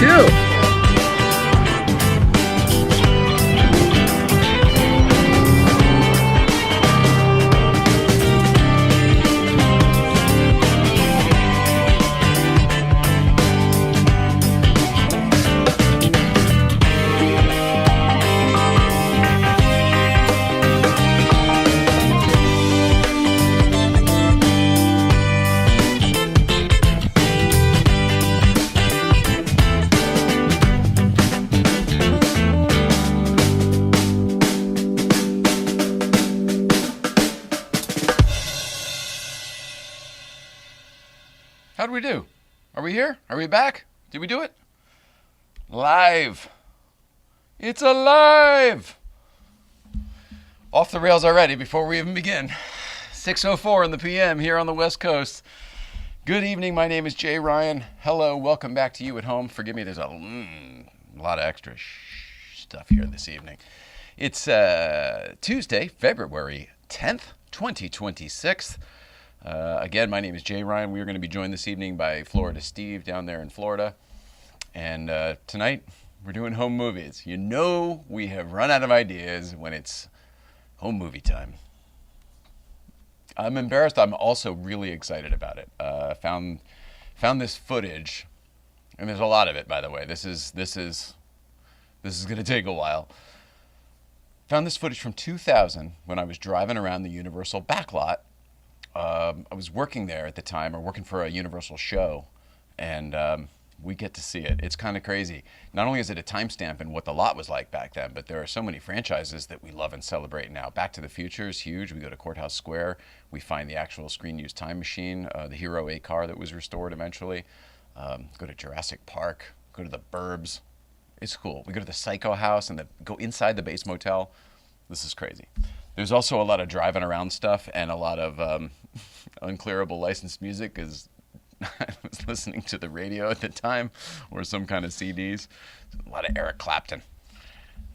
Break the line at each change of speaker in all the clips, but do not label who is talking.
too.
How'd we do? Are we here? Are we back? Did we do it? Live. It's alive. Off the rails already before we even begin. 6:04 in the PM here on the West Coast. Good evening. My name is Jay Ryan. Hello. Welcome back to you at home. Forgive me. There's a lot of extra stuff here this evening. It's Tuesday, February 10th, 2026. Again, my name is Jay Ryan. We are going to be joined this evening by Florida Steve down there in Florida. And tonight, we're doing home movies. You know we have run out of ideas when it's home movie time. I'm embarrassed. I'm also really excited about it. Found this footage, and there's a lot of it, by the way. This is going to take a while. Found this footage from 2000 when I was driving around the Universal Backlot. I was working there at the time, or working for a Universal show, and we get to see it. It's kind of crazy. Not only is it a timestamp in what the lot was like back then, but there are so many franchises that we love and celebrate now. Back to the Future is huge. We go to Courthouse Square. We find the actual screen-used Time Machine, the Hero 8 car that was restored eventually. Go to Jurassic Park. Go to the Burbs. It's cool. We go to the Psycho House and go inside the Bates Motel. This is crazy. There's also a lot of driving around stuff and a lot of unclearable licensed music because I was listening to the radio at the time or some kind of CDs. A lot of Eric Clapton,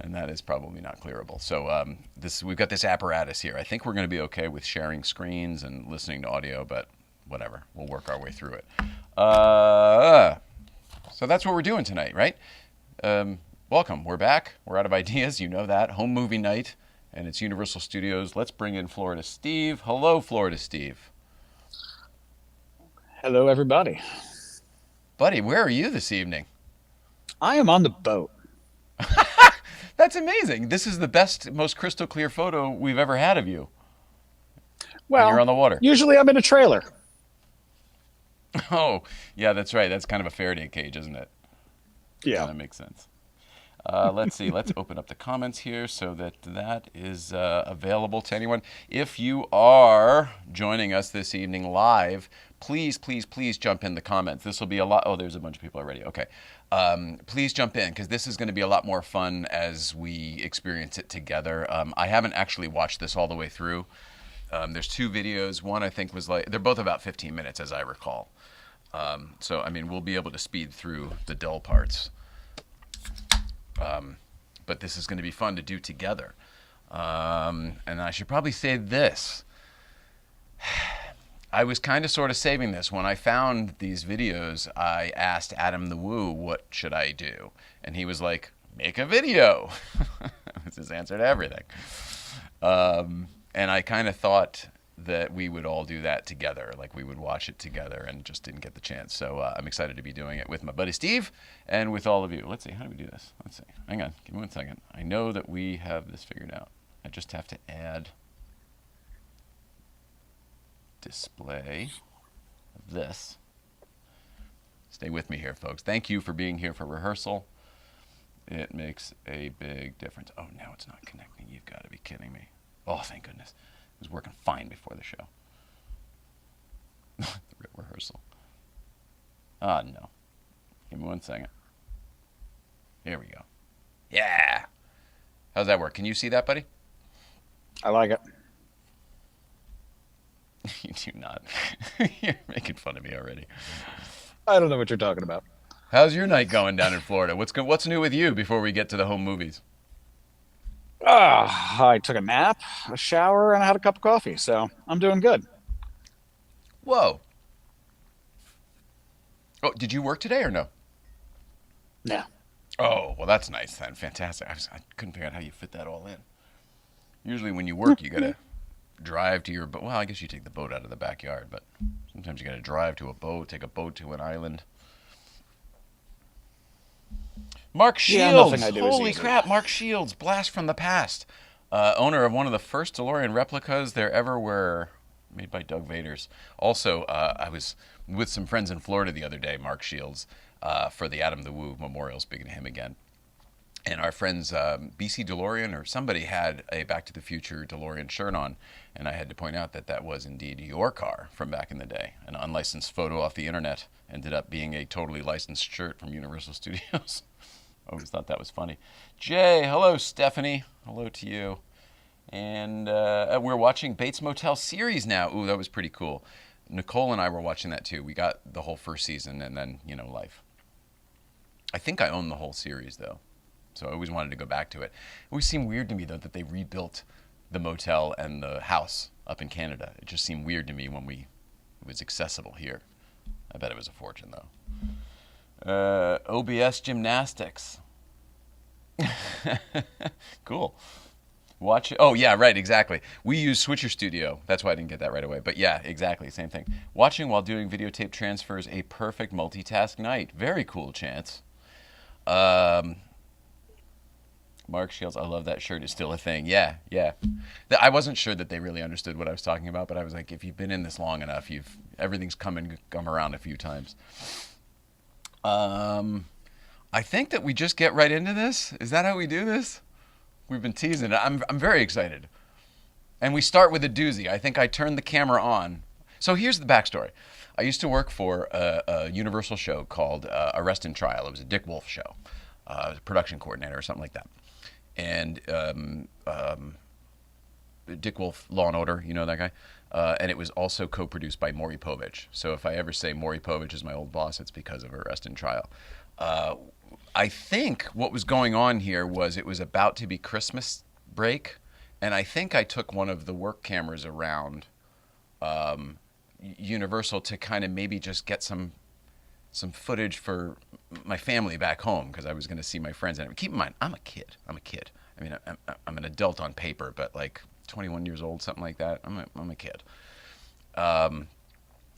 and that is probably not clearable. So we've got this apparatus here. I think we're going to be okay with sharing screens and listening to audio, but whatever. We'll work our way through it. So that's what we're doing tonight, right? Welcome. We're back. We're out of ideas. You know that. Home movie night. And it's Universal Studios. Let's bring in Florida Steve. Hello, Florida Steve.
Hello, everybody.
Buddy, where are you this evening?
I am on the boat.
That's amazing. This is the best, most crystal clear photo we've ever had of you.
Well,
and you're on the water.
Usually I'm in a trailer.
Oh, yeah, that's right. That's kind of a Faraday cage, isn't it?
Yeah.
That makes sense. Let's see. Let's open up the comments here so that is available to anyone. If you are joining us this evening live, please jump in the comments. This will be a lot. Oh, there's a bunch of people already. Okay. Please jump in because this is going to be a lot more fun as we experience it together. I haven't actually watched this all the way through. There's two videos. One I think was they're both about 15 minutes as I recall. So, I mean, we'll be able to speed through the dull parts. But this is going to be fun to do together. And I should probably say this. I was kind of sort of saving this. When I found these videos, I asked Adam the Woo, what should I do? And he was like, make a video. That was his answer to everything. And I kind of thought that we would all do that together, like we would watch it together, and just didn't get the chance. So I'm excited to be doing it with my buddy Steve and with all of you. Let's see, how do we do this? Let's see. Hang on, give me 1 second. I know that we have this figured out. I just have to add display of this. Stay with me here, folks. Thank you for being here for rehearsal. It makes a big difference. Oh, now it's not connecting. You've got to be kidding me. Oh, thank goodness. It was working fine before the show. The rehearsal. Ah, no. Give me 1 second. Here we go. Yeah. How's that work? Can you see that, buddy?
I like it.
You do not. You're making fun of me already.
I don't know what you're talking about.
How's your night going down in Florida? What's new with you before we get to the home movies?
I took a nap, a shower, and I had a cup of coffee, so I'm doing good.
Whoa. Oh, did you work today or no?
Yeah.
Oh, well, that's nice then. Fantastic. I couldn't figure out how you fit that all in. Usually when you work, you got to drive to your boat. Well, I guess you take the boat out of the backyard, but sometimes you got to drive to a boat, take a boat to an island. Mark
Yeah,
Shields.
nothing I do is
Holy
easy.
crap, Mark Shields, blast from the past. Owner of one of the first DeLorean replicas there ever were, made by Doug Vaders. Also, I was with some friends in Florida the other day, Mark Shields, for the Adam the Woo Memorial, speaking to him again. And our friends, BC DeLorean or somebody had a Back to the Future DeLorean shirt on, and I had to point out that that was indeed your car from back in the day. An unlicensed photo off the internet ended up being a totally licensed shirt from Universal Studios. I always thought that was funny. Jay, hello, Stephanie. Hello to you. And we're watching Bates Motel series now. Ooh, that was pretty cool. Nicole and I were watching that too. We got the whole first season and then, life. I think I own the whole series, though. So I always wanted to go back to it. It always seemed weird to me, though, that they rebuilt the motel and the house up in Canada. It just seemed weird to me when it was accessible here. I bet it was a fortune, though. OBS gymnastics. Cool. Watch it. Oh, yeah, right, exactly. We use Switcher Studio. That's why I didn't get that right away. But yeah, exactly, same thing. Watching while doing videotape transfers, a perfect multitask night. Very cool, Chance. Mark Shields, I love that shirt. It's still a thing. Yeah. I wasn't sure that they really understood what I was talking about, but I was like, if you've been in this long enough, everything's come around a few times. I think that we just get right into this. Is that how we do this? We've been teasing it. I'm very excited. And we start with a doozy. I think I turned the camera on. So here's the backstory. I used to work for a Universal show called Arrest and Trial. It was a Dick Wolf show. I was a production coordinator or something like that. And Dick Wolf, Law and Order, you know that guy? And it was also co-produced by Maury Povich. So if I ever say Maury Povich is my old boss, it's because of Arrest and Trial. I think what was going on here was it was about to be Christmas break, and I think I took one of the work cameras around Universal to kind of maybe just get some footage for my family back home because I was going to see my friends. And keep in mind, I'm a kid. I mean, I'm an adult on paper, but like 21 years old, something like that. I'm a kid,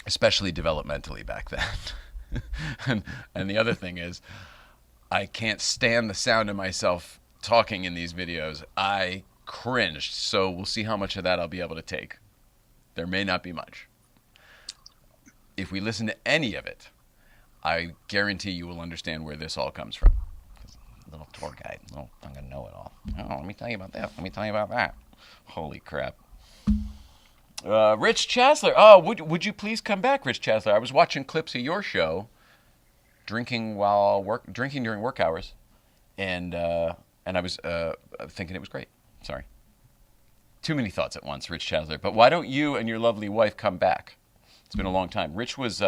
especially developmentally back then. and the other thing is, I can't stand the sound of myself talking in these videos. I cringed, so we'll see how much of that I'll be able to take. There may not be much. If we listen to any of it, I guarantee you will understand where this all comes from. Little tour guide, little fucking know-it-all. Oh, let me tell you about this. Let me tell you about that. Holy crap. Rich Chasler. Oh, would you please come back, Rich Chasler? I was watching clips of your show, drinking during work hours, and I was thinking it was great. Sorry. Too many thoughts at once, Rich Chasler. But why don't you and your lovely wife come back? It's been a long time. Rich was...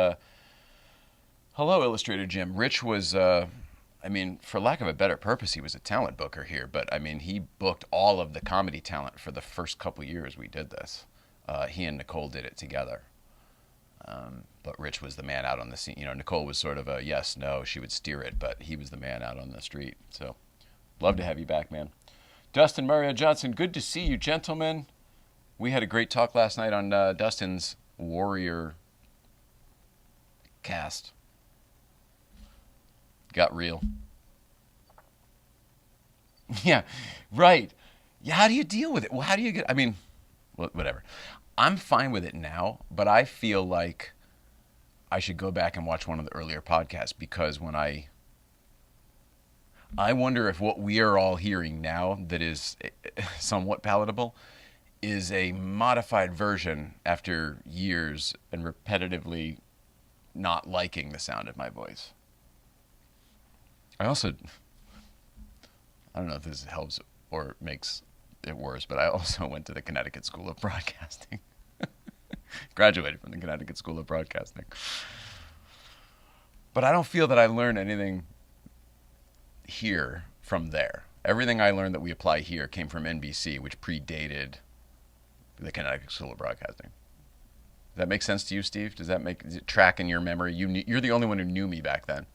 Hello, Illustrator Jim. Rich was, for lack of a better purpose, he was a talent booker here. But, he booked all of the comedy talent for the first couple years we did this. He and Nicole did it together. But Rich was the man out on the scene. Nicole was sort of a yes, no, she would steer it. But he was the man out on the street. So, love to have you back, man. Dustin Mario Johnson, good to see you, gentlemen. We had a great talk last night on Dustin's Warrior cast. Got real. Yeah, right. Yeah, how do you deal with it? Well, how do you get... whatever. I'm fine with it now, but I feel like I should go back and watch one of the earlier podcasts because when I wonder if what we are all hearing now that is somewhat palatable is a modified version after years and repetitively not liking the sound of my voice. I don't know if this helps or makes it worse, but I also went to the Connecticut School of Broadcasting. Graduated from the Connecticut School of Broadcasting. But I don't feel that I learned anything here from there. Everything I learned that we apply here came from NBC, which predated the Connecticut School of Broadcasting. Does that make sense to you, Steve? Does it track in your memory? You're the only one who knew me back then.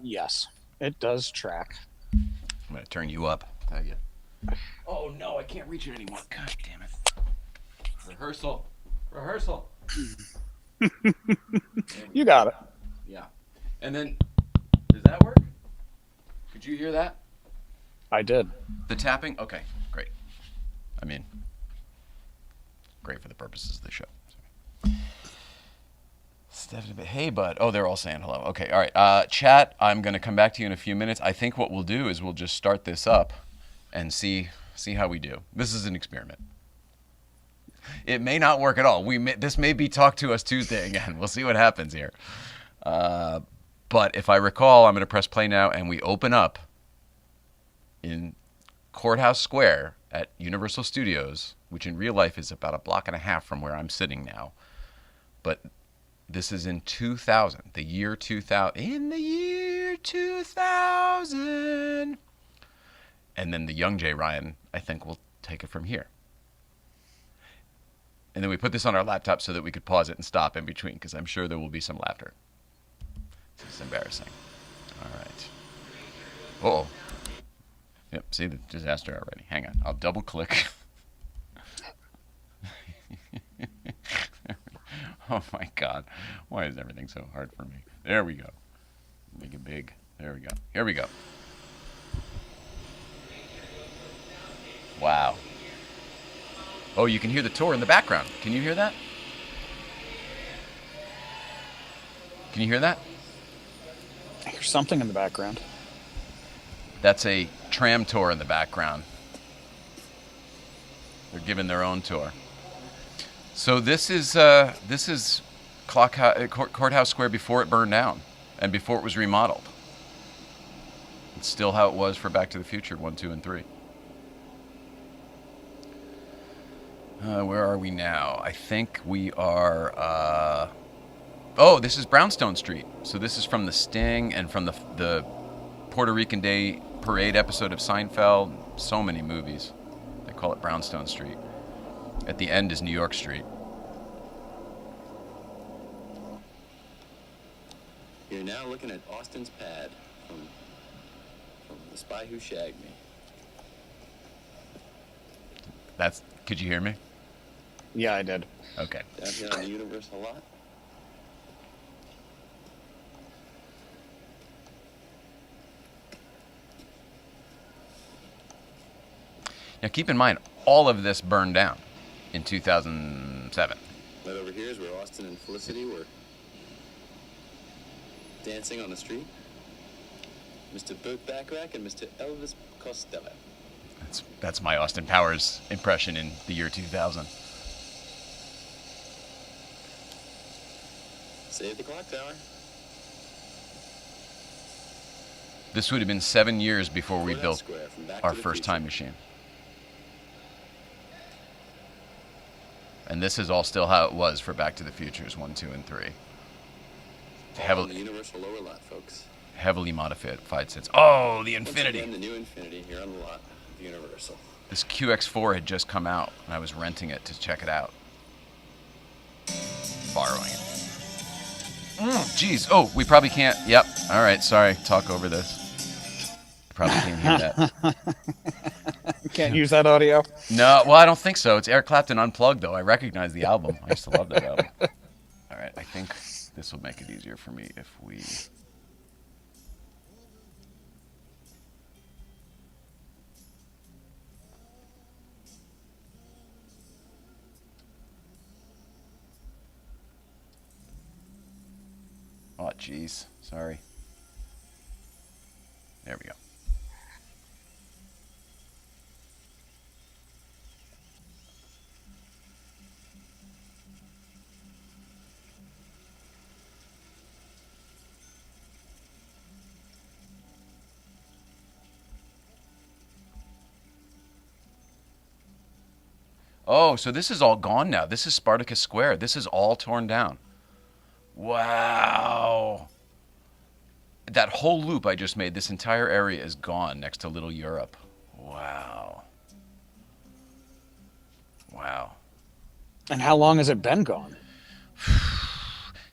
Yes, it does track.
I'm going to turn you up. Tell you. Oh, no, I can't reach it anymore. God damn it. Rehearsal. Rehearsal.
You got it.
Yeah. And then, does that work? Could you hear that?
I did.
The tapping? Okay, great. I mean, great for the purposes of the show. Stephanie, hey, bud. Oh, they're all saying hello. Okay, all right. Chat, I'm going to come back to you in a few minutes. I think what we'll do is we'll just start this up and see how we do. This is an experiment. It may not work at all. This may be Talk to Us Tuesday again. We'll see what happens here. But if I recall, I'm going to press play now, and we open up in Courthouse Square at Universal Studios, which in real life is about a block and a half from where I'm sitting now. But this is in 2000, the year 2000. In the year 2000. And then the young Jay Ryan, I think, will take it from here. And then we put this on our laptop so that we could pause it and stop in between, because I'm sure there will be some laughter. This is embarrassing. All right. Uh-oh. Yep, see the disaster already. Hang on, I'll double click. Oh my God, why is everything so hard for me? There we go. Make it big. There we go. Here we go. Wow. Oh, you can hear the tour in the background. Can you hear that? Can you hear that?
I hear something in the background.
That's a tram tour in the background. They're giving their own tour. So this is Courthouse Square before it burned down and before it was remodeled. It's still how it was for Back to the Future 1, 2, and 3. Where are we now? I think we are... Oh, this is Brownstone Street. So this is from The Sting and from the Puerto Rican Day Parade episode of Seinfeld. So many movies. They call it Brownstone Street. At the end is New York Street.
You're now looking at Austin's pad from The Spy Who Shagged Me.
Could you hear me?
Yeah, I did.
Okay.
Down here on the Universal lot.
Now keep in mind, all of this burned down in 2007.
Right over here is where Austin and Felicity were dancing on the street. Mr. Burt Bacharach and Mr. Elvis Costello.
That's my Austin Powers impression in the year 2000.
Save the clock tower.
This would have been 7 years before we built
Square from Back
our
to the
first
Future.
time machine. And this is all still how it was for Back to the Futures 1, 2, and 3.
All on the Universal lower lot, folks.
Heavily modified since. Oh, the Infinity.
Once again, the new Infinity here on the lot of Universal.
This QX4 had just come out, and I was renting it to check it out. Borrowing it. Geez. Oh, we probably can't. Yep. All right. Sorry. Talk over this. Probably can't hear that.
Can't use that audio?
No. Well, I don't think so. It's Eric Clapton Unplugged, though. I recognize the album. I used to love that album. All right. I think this will make it easier for me if we... Oh, jeez. Sorry. There we go. Oh, so this is all gone now. This is Spartacus Square. This is all torn down. Wow. That whole loop I just made, this entire area is gone next to Little Europe. Wow. Wow.
And how long has it been gone?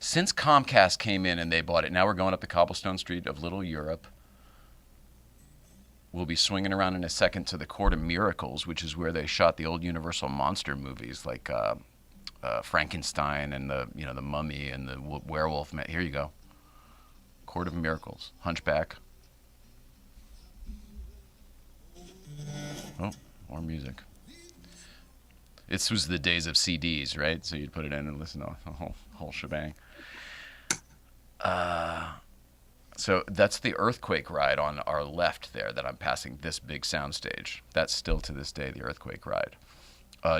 Since Comcast came in and they bought it, now we're going up the cobblestone street of Little Europe. We'll be swinging around in a second to the Court of Miracles, which is where they shot the old Universal monster movies like Frankenstein and the Mummy and the Werewolf. Here you go. Court of Miracles. Hunchback. Oh, more music. This was the days of CDs, right? So you'd put it in and listen to the whole shebang. So that's the earthquake ride on our left there that I'm passing, this big soundstage. That's still to this day the earthquake ride.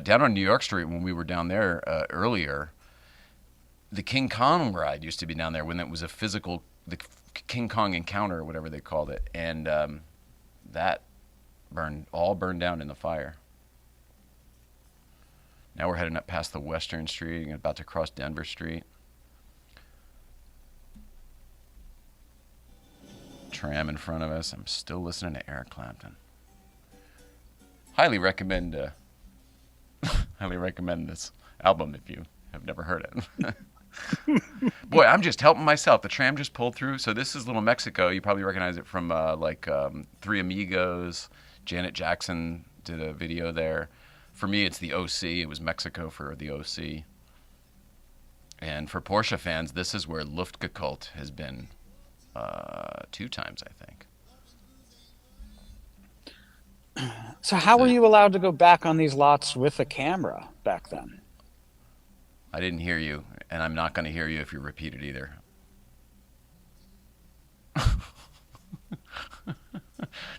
Down on New York Street, when we were down there earlier, the King Kong ride used to be down there when it was a physical, the King Kong encounter or whatever they called it. And that burned down in the fire. Now we're heading up past the Western Street and about to cross Denver Street. Tram in front of us. I'm still listening to Eric Clapton. Highly recommend this album if you have never heard it. Boy, I'm just helping myself. The tram just pulled through. So this is Little Mexico. You probably recognize it from Three Amigos. Janet Jackson did a video there. For me, it's the OC. It was Mexico for the OC. And for Porsche fans, this is where Luftgekühlt has been 2 times, I think.
So how were you allowed to go back on these lots with a camera back then?
I didn't hear you, and I'm not going to hear you if you repeat it either.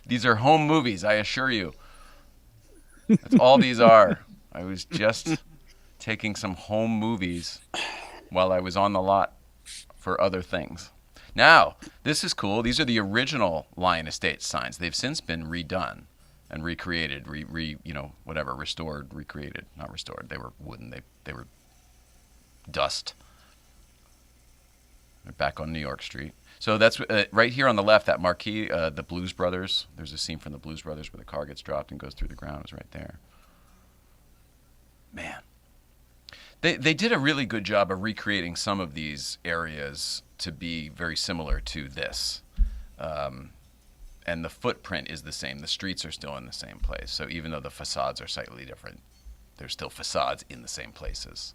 These are home movies, I assure you. That's all these are. I was just taking some home movies while I was on the lot for other things. Now, this is cool. These are the original Lion Estates signs. They've since been redone and recreated, restored, recreated. Not restored. They were wooden. They were dust. They're back on New York Street. So that's right here on the left, that marquee, the Blues Brothers. There's a scene from the Blues Brothers where the car gets dropped and goes through the ground. It's right there. Man. They did a really good job of recreating some of these areas to be very similar to this. And the footprint is the same. The streets are still in the same place. So even though the facades are slightly different, there's still facades in the same places.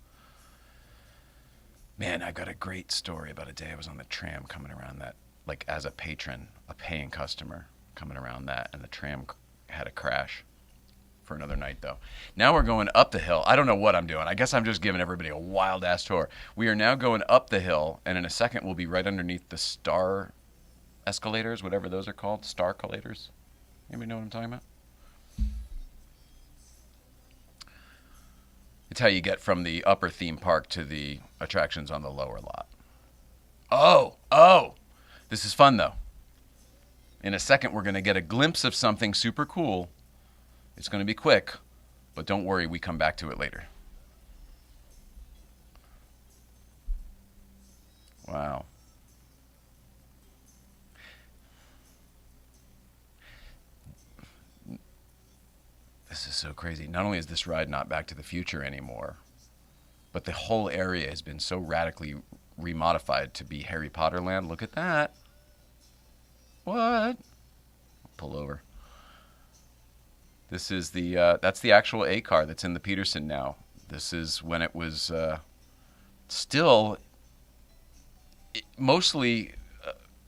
Man, I got a great story about a day I was on the tram coming around that, like as a patron, a paying customer coming around that, and the tram had a crash. For another night, though. Now we're going up the hill. I don't know what I'm doing. I guess I'm just giving everybody a wild-ass tour. We are now going up the hill, and in a second we'll be right underneath the star escalators, whatever those are called, star-colators. Anybody know what I'm talking about? It's how you get from the upper theme park to the attractions on the lower lot. Oh! This is fun, though. In a second we're going to get a glimpse of something super cool. It's going to be quick, but don't worry, we come back to it later. Wow. This is so crazy. Not only is this ride not Back to the Future anymore, but the whole area has been so radically remodified to be Harry Potter land. Look at that. What? Pull over. This is that's the actual A car that's in the Peterson now. This is when it was still mostly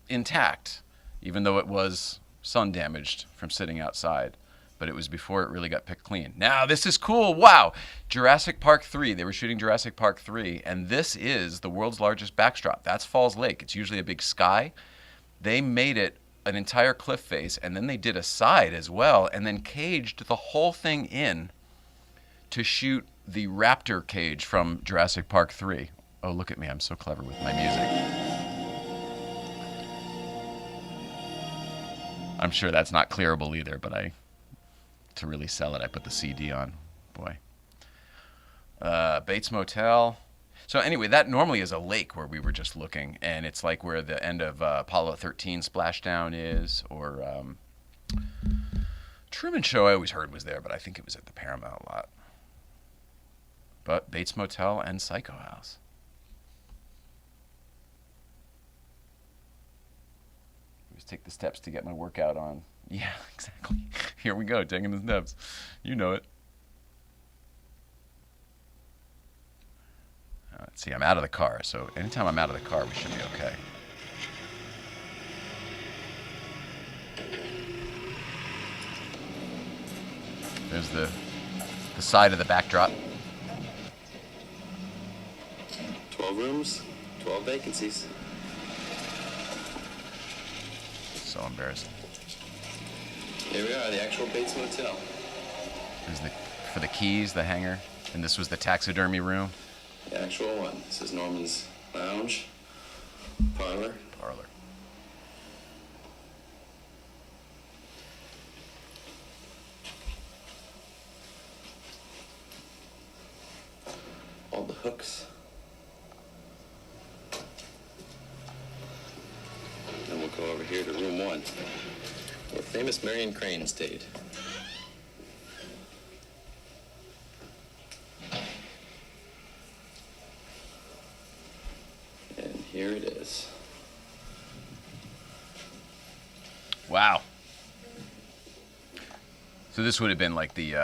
intact, even though it was sun damaged from sitting outside. But it was before it really got picked clean. Now, this is cool. Wow. Jurassic Park 3. They were shooting Jurassic Park 3, and this is the world's largest backdrop. That's Falls Lake. It's usually a big sky. They made it an entire cliff face, and then they did a side as well, and then caged the whole thing in to shoot the raptor cage from Jurassic Park 3. Oh, look at me. I'm so clever with my music. I'm sure that's not clearable either, but to really sell it, I put the CD on. Boy. Bates Motel. So anyway, that normally is a lake where we were just looking, and it's like where the end of Apollo 13 splashdown is, or Truman Show I always heard was there, but I think it was at the Paramount lot. But Bates Motel and Psycho House. Always take the steps to get my workout on. Yeah, exactly. Here we go, taking the steps. You know it. Let's see, I'm out of the car, so anytime I'm out of the car, we should be okay. There's the side of the backdrop.
12 rooms, 12 vacancies.
So embarrassing.
Here we are, the actual Bates Motel.
There's for the keys, the hanger, and this was the taxidermy room.
The actual one. This is Norman's lounge, parlor.
Parlor.
All the hooks. Then we'll go over here to room 1, where famous Marion Crane stayed. And here it is.
Wow. So this would have been like the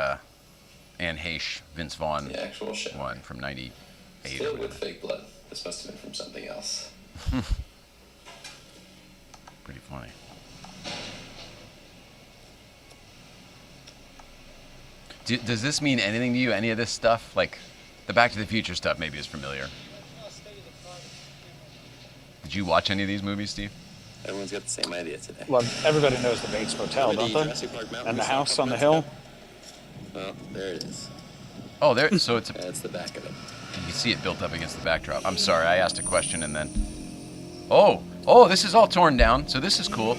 Anne Heche, Vince Vaughn
The actual show.
one from '98.
Still with fake blood. This must have been from something else.
Pretty funny. Does this mean anything to you? Any of this stuff? Like, the Back to the Future stuff maybe is familiar. Did you watch any of these movies, Steve?
Everyone's got the same idea today.
Well, everybody knows the Bates Motel,
Remember
don't
the
they?
Jurassic Park mountain
And
we
the
saw a
house
couple
on the
months
hill.
ago? Well, there it is.
Oh, there. So it's
That's the back of it.
you can see it built up against the backdrop. I'm sorry, I asked a question and then. Oh, this is all torn down. So this is cool.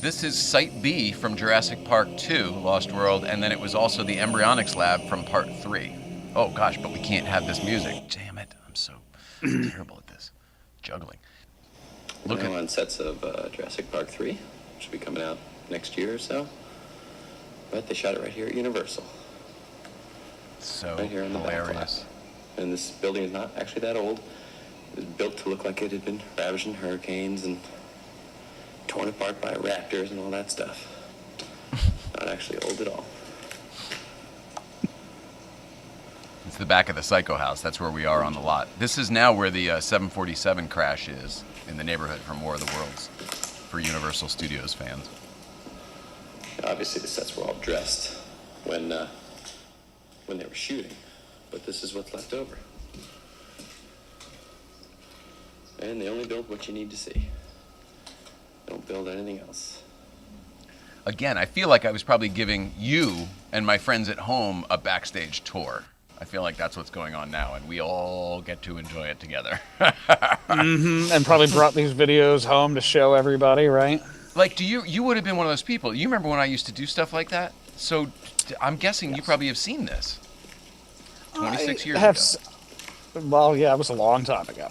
This is Site B from Jurassic Park 2, Lost World, and then it was also the embryonics lab from Part 3. Oh gosh, but we can't have this music. Damn it, I'm so terrible at this. Juggling. Look
Now
at
on sets of Jurassic Park 3, which should be coming out next year or so. But they shot it right here at Universal.
so
Right here in the
hilarious.
Backlot. And this building is not actually that old. It was built to look like it had been ravaged in hurricanes and torn apart by raptors and all that stuff. Not actually old at all.
It's the back of the Psycho House. That's where we are on the lot. This is now where the 747 crash is in the neighborhood from War of the Worlds for Universal Studios fans.
Obviously, the sets were all dressed when they were shooting, but this is what's left over. And they only build what you need to see. They don't build anything else.
Again, I feel like I was probably giving you and my friends at home a backstage tour. I feel like that's what's going on now, and we all get to enjoy it together.
And probably brought these videos home to show everybody, right?
Like, you would have been one of those people. You remember when I used to do stuff like that? So I'm guessing you probably have seen this. 26 years ago.
Well, yeah, it was a long time ago.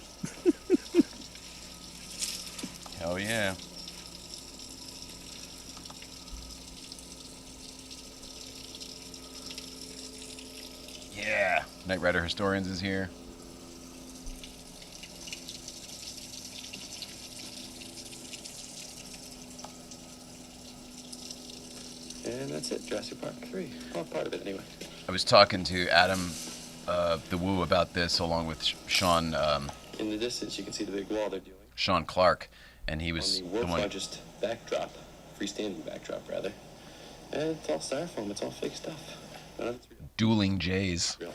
Hell yeah. Yeah. Knight Rider Historians is here.
And that's it, Jurassic Park 3. Well, part of it anyway.
I was talking to Adam, the Woo, about this, along with Sean
In the distance, you can see the big wall they're doing.
Sean Clark, and he
On
was
the
the
world's
one
largest backdrop, freestanding backdrop, rather. And it's all styrofoam. It's all fake stuff. None of it's real.
dueling Jays.
Real.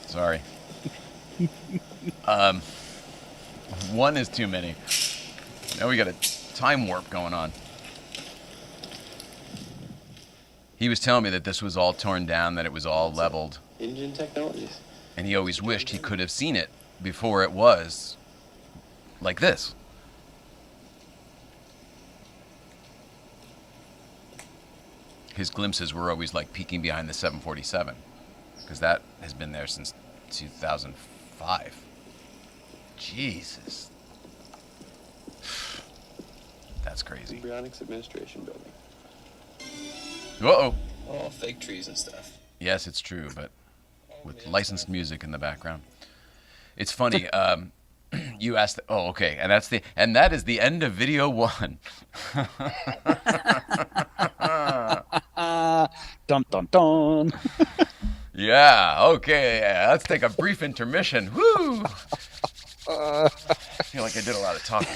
Sorry. One is too many. Now we got a time warp going on. He was telling me that this was all torn down, that it was all leveled,
Engine technologies.
and he always wished he could have seen it before it was like this. His glimpses were always like peeking behind the 747, because that has been there since 2005. Jesus. That's crazy.
Embryonics Administration Building.
Uh-oh.
All fake trees and stuff.
Yes, it's true, but with licensed music in the background. It's funny. You asked. Oh, okay. And that is the end of video 1.
Dun dun dun.
Yeah. Okay. Yeah, let's take a brief intermission. Woo! I feel like I did a lot of talking.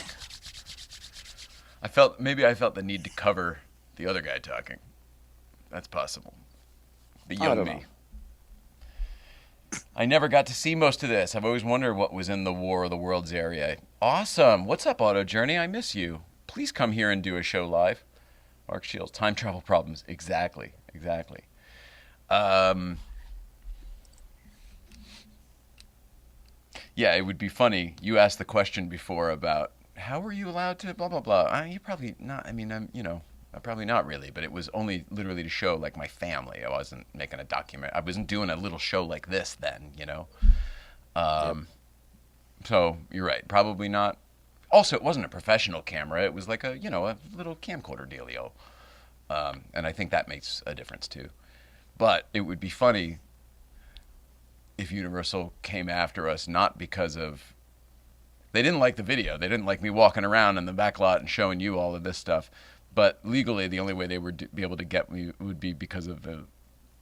I felt the need to cover the other guy talking. That's possible. The young me.
know.
I never got to see most of this. I've always wondered what was in the War of the Worlds area. Awesome. What's up, Auto Journey? I miss you. Please come here and do a show live. Mark Shields, time travel problems. Exactly. Yeah, it would be funny. You asked the question before about how were you allowed to blah, blah, blah. You're probably not. I mean, probably not really, but it was only literally to show like my family. I wasn't making a document. I wasn't doing a little show like this then, Yep. So you're right. Probably not. Also, it wasn't a professional camera. It was like a little camcorder dealio. And I think that makes a difference too. But it would be funny if Universal came after us, not because of, they didn't like the video. They didn't like me walking around in the backlot and showing you all of this stuff. But legally, the only way they would be able to get me would be because of the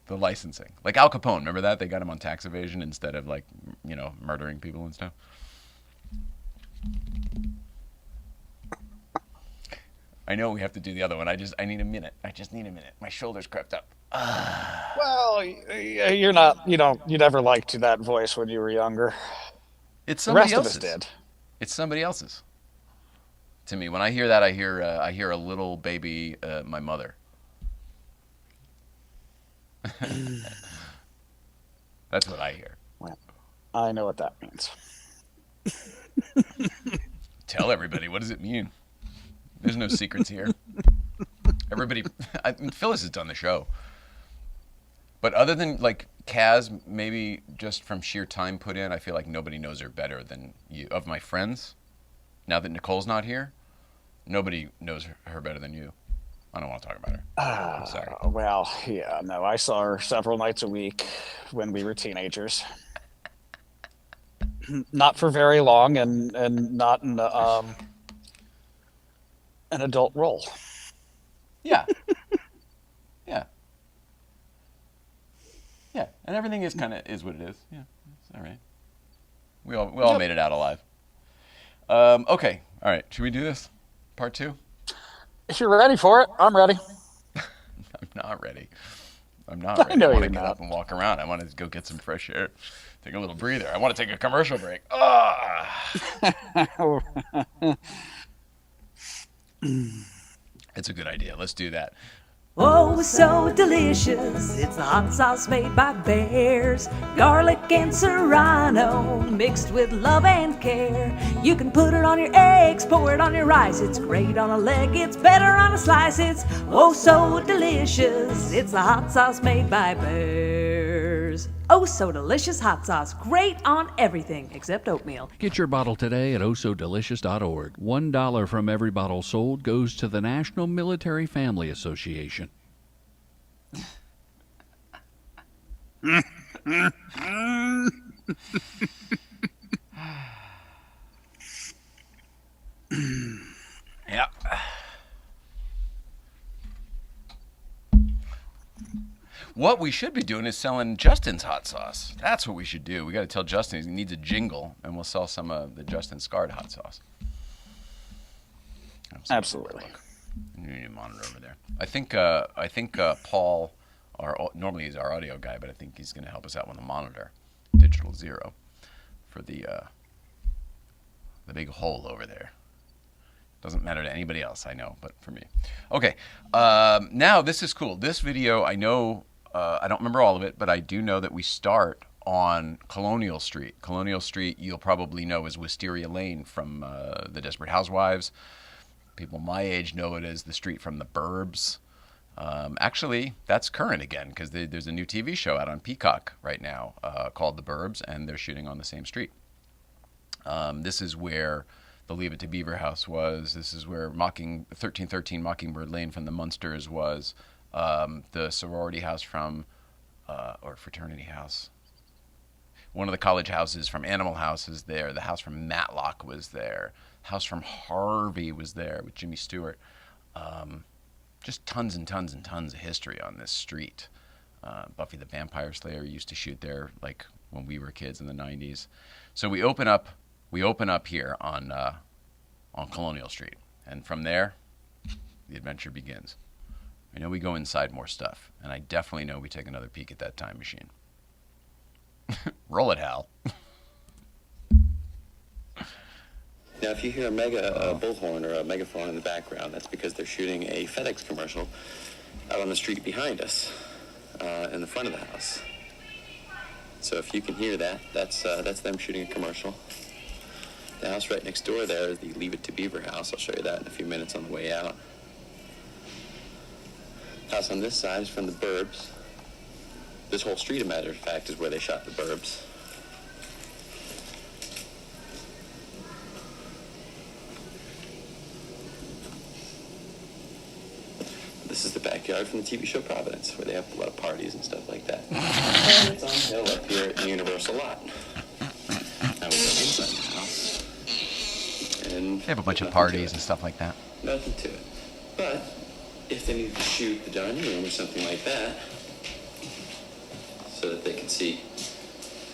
licensing. Like Al Capone, remember that? They got him on tax evasion instead of murdering people and stuff. I know we have to do the other one. I need a minute. I just need a minute. My shoulder's crept up.
Well, you're not. You never liked that voice when you were younger.
It's
The
somebody
rest of
else's.
us did.
It's somebody else's. To me, when I hear that, I hear a little baby, my mother. That's what I hear.
Well, I know what that means.
Tell everybody, what does it mean? There's no secrets here. Everybody, Phyllis has done the show. But other than like Kaz, maybe just from sheer time put in, I feel like nobody knows her better than you. Of my friends, now that Nicole's not here, nobody knows her better than you. I don't want to talk about her. I'm sorry.
Well, yeah, no, I saw her several nights a week when we were teenagers. Not for very long, and not in an adult role.
Yeah. Yeah. Yeah, and everything is what it is. Yeah, it's all right. We all made it out alive. Okay, all right. Should we do this? Part 2?
If you're ready for it, I'm ready.
I'm not ready. I'm not ready.
know
I want to
you're
get
not.
up and walk around. I want to go get some fresh air. Take a little breather. I want to take a commercial break. Ah! It's a good idea. Let's do that.
Oh, so delicious. It's the hot sauce made by bears. Garlic and serrano mixed with love and care. You can put it on your eggs, pour it on your rice. It's great on a leg, it's better on a slice. It's oh, so delicious. It's the hot sauce made by bears. Oh, so delicious hot sauce. Great on everything except oatmeal.
Get your bottle today at ohsodelicious.org. $1 from every bottle sold goes to the National Military Family Association.
Yeah. What we should be doing is selling Justin's hot sauce. That's what we should do. We got to tell Justin he needs a jingle, and we'll sell some of the Justin Scarred hot sauce.
Absolutely.
You need a monitor over there. I think Paul, normally he's our audio guy, but I think he's going to help us out with a monitor, Digital Zero, for the big hole over there. Doesn't matter to anybody else, I know, but for me. Okay, now this is cool. This video, I know, I don't remember all of it, but I do know that we start on Colonial Street. Colonial Street, you'll probably know as Wisteria Lane from The Desperate Housewives. People my age know it as the street from the Burbs. Actually, that's current again because there's a new TV show out on Peacock right now called The Burbs, and they're shooting on the same street. This is where the Leave It to Beaver house was. This is where 1313 Mockingbird Lane from the Munsters was. The sorority house from, or fraternity house. One of the college houses from Animal House is there. The house from Matlock was there. House from Harvey was there with Jimmy Stewart. Just tons and tons and tons of history on this street. Buffy the Vampire Slayer used to shoot there, like when we were kids in the 90s. So we open up here on Colonial Street, and from there, the adventure begins. I know we go inside more stuff, and I definitely know we take another peek at that time machine. Roll it, Hal.
Now, if you hear a bullhorn or a megaphone in the background, that's because they're shooting a FedEx commercial out on the street behind us, in the front of the house. So if you can hear that, that's them shooting a commercial. The house right next door there is the Leave It to Beaver house. I'll show you that in a few minutes on the way out. House on this side is from the Burbs. This whole street, as a matter of fact, is where they shot the Burbs. This is the backyard from the TV show Providence, where they have a lot of parties and stuff like that. And it's on the hill up here at the Universal lot. Now we go inside the house. And
They have a bunch of parties and stuff like that.
Nothing to it. But if they need to shoot the dining room or something like that, so that they can see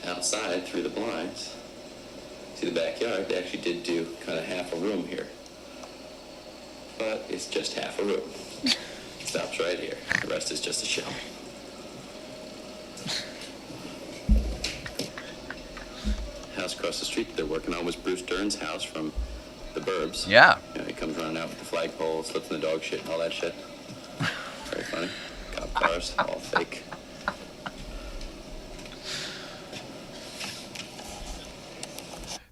outside through the blinds, see the backyard, they actually did do kind of half a room here. But it's just half a room. It stops right here. The rest is just a shell. House across the street that they're working on was Bruce Dern's house from the Burbs.
Yeah.
You know, he comes running out with the flagpole, slips in the dog shit and all that shit. Very funny. Cop cars, all fake.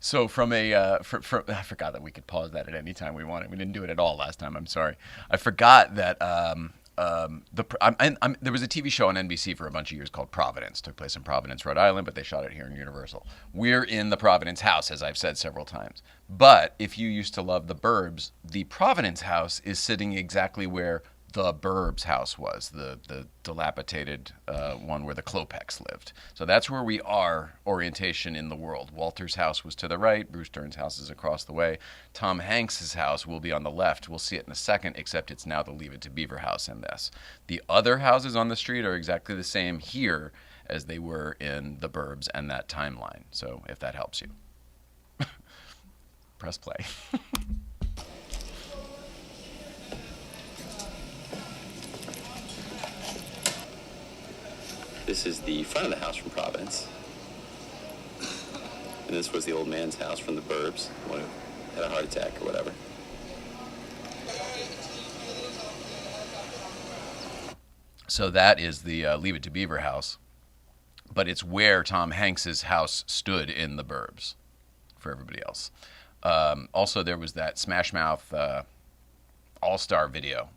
So from a, I forgot that we could pause that at any time we wanted. We didn't do it at all last time. I'm sorry. I forgot that there was a TV show on NBC for a bunch of years called Providence. Took place in Providence, Rhode Island, but they shot it here in Universal. We're in the Providence house, as I've said several times. But if you used to love the Burbs, the Providence house is sitting exactly where the Burbs house was, the dilapidated one where the Klopeks lived. So that's where we are, orientation in the world. Walter's house was to the right. Bruce Dern's house is across the way. Tom Hanks's house will be on the left. We'll see it in a second, except it's now the Leave It to Beaver house in this. The other houses on the street are exactly the same here as they were in the Burbs and that timeline. So if that helps you. Press play.
This is the front of the house from Providence. And this was the old man's house from the Burbs, the one who had a heart attack or whatever.
So that is the Leave It to Beaver house, but it's where Tom Hanks's house stood in the Burbs for everybody else. Also, there was that Smash Mouth All-Star video.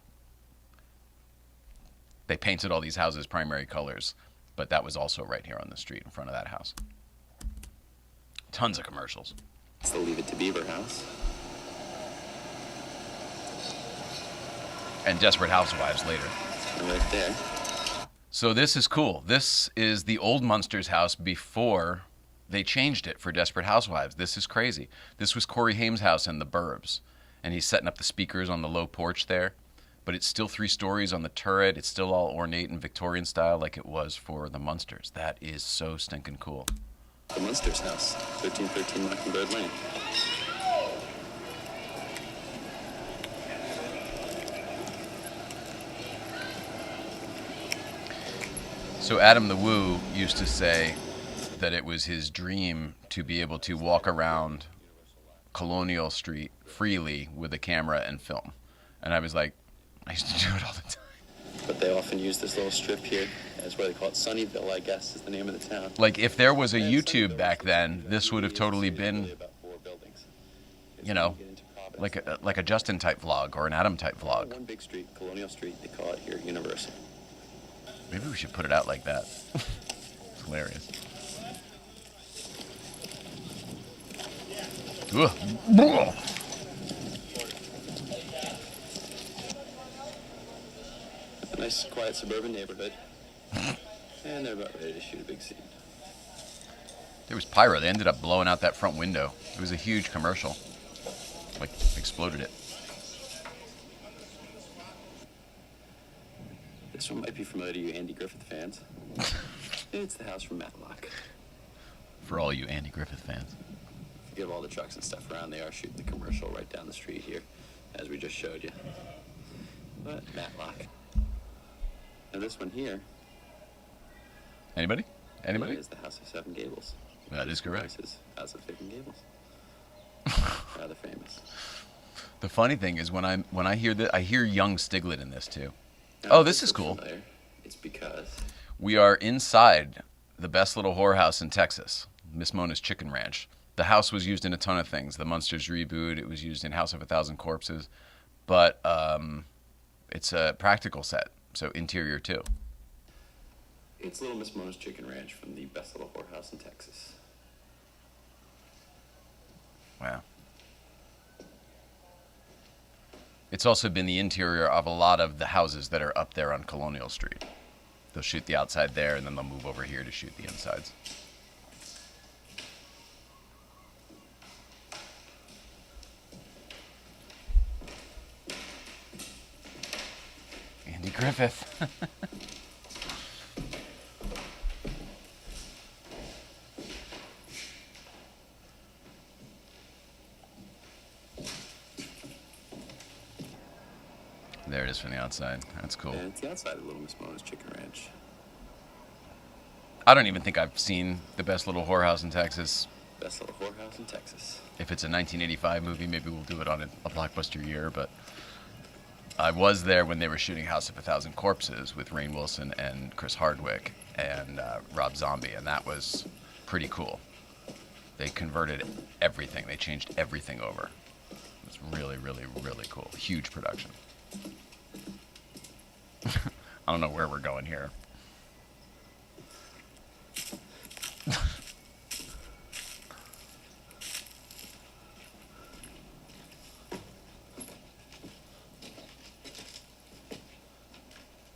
They painted all these houses primary colors, but that was also right here on the street in front of that house. Tons of commercials.
It's the Leave It to Beaver house.
And Desperate Housewives later.
Right there.
So this is cool. This is the old Munsters house before they changed it for Desperate Housewives. This is crazy. This was Corey Haim's house in the Burbs, and he's setting up the speakers on the low porch there. But it's still 3 stories on the turret. It's still all ornate and Victorian style like it was for the Munsters. That is so stinking cool.
The Munsters house, 1313 Mockingbird Lane.
So Adam the Woo used to say that it was his dream to be able to walk around Colonial Street freely with a camera and film. And I was like, I used to do it all the time.
But they often use this little strip here. That's where they call it Sunnyville, I guess, is the name of the town.
Like, if there was a YouTube back then, this would have totally been, you know, like a Justin type vlog or an Adam type vlog.
One big street, Colonial Street, they call it here Universal.
Maybe we should put it out like that. It's hilarious. Ugh.
A nice, quiet suburban neighborhood. And they're about ready to shoot a big scene.
There was pyro. They ended up blowing out that front window. It was a huge commercial. Like, exploded it.
This one might be familiar to you Andy Griffith fans. It's the house from Matlock.
For all you Andy Griffith fans.
Forgive all the trucks and stuff around. They are shooting the commercial right down the street here, as we just showed you. But Matlock. Now this one here.
Anybody? Anybody?
Is the House of Seven Gables.
That is correct.
This is House of Seven Gables. Rather famous.
The funny thing is when I hear that, I hear young Stiglet in this too. Oh, this is cool.
Familiar. It's because
We are inside the best little whorehouse in Texas, Miss Mona's Chicken Ranch. The house was used in a ton of things. The Munsters reboot. It was used in House of a Thousand Corpses, but it's a practical set, so interior too.
it's Little Miss Mona's Chicken Ranch from the best little whorehouse in Texas.
Wow. It's also been the interior of a lot of the houses that are up there on Colonial Street. They'll shoot the outside there, and then they'll move over here to shoot the insides. Andy Griffith. There it is from the outside. That's cool.
And it's the outside of Little Miss Mona's Chicken Ranch.
I don't even think I've seen The Best Little Whorehouse in Texas.
Best little whorehouse in Texas.
If it's a 1985 movie, maybe we'll do it on a blockbuster year, but I was there when they were shooting House of a Thousand Corpses with Rainn Wilson and Chris Hardwick and Rob Zombie, and that was pretty cool. They converted everything. They changed everything over. It was really, really, really cool. Huge production. I don't know where we're going here.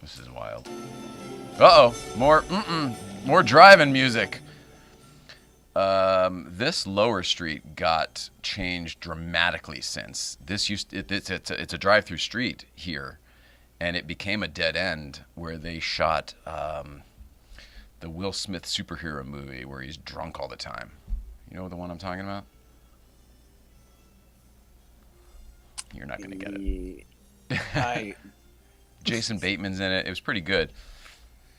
This is wild. Uh-oh, more driving music. This lower street got changed dramatically since this it's a drive-through street here, and it became a dead end where they shot the Will Smith superhero movie where he's drunk all the time. You know the one I'm talking about? You're not gonna get it. Jason Bateman's in it. It was pretty good.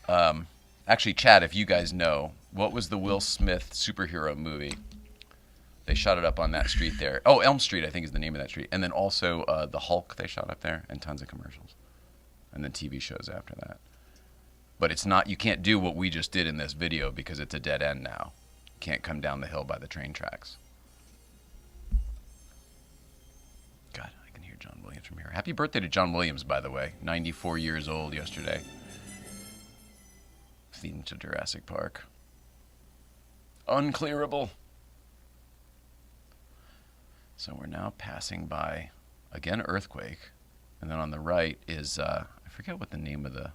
Actually, Chad, if you guys know, what was the Will Smith superhero movie? They shot it up on that street there. Oh, Elm Street, I think, is the name of that street. And then also the Hulk they shot up there, and tons of commercials. And then TV shows after that. But it's not, you can't do what we just did in this video because it's a dead end now. You can't come down the hill by the train tracks. God, I can hear John Williams from here. Happy birthday to John Williams, by the way. 94 years old yesterday. Theme to Jurassic Park. Unclearable. So we're now passing by, again, earthquake. And then on the right is, I forget what the name of the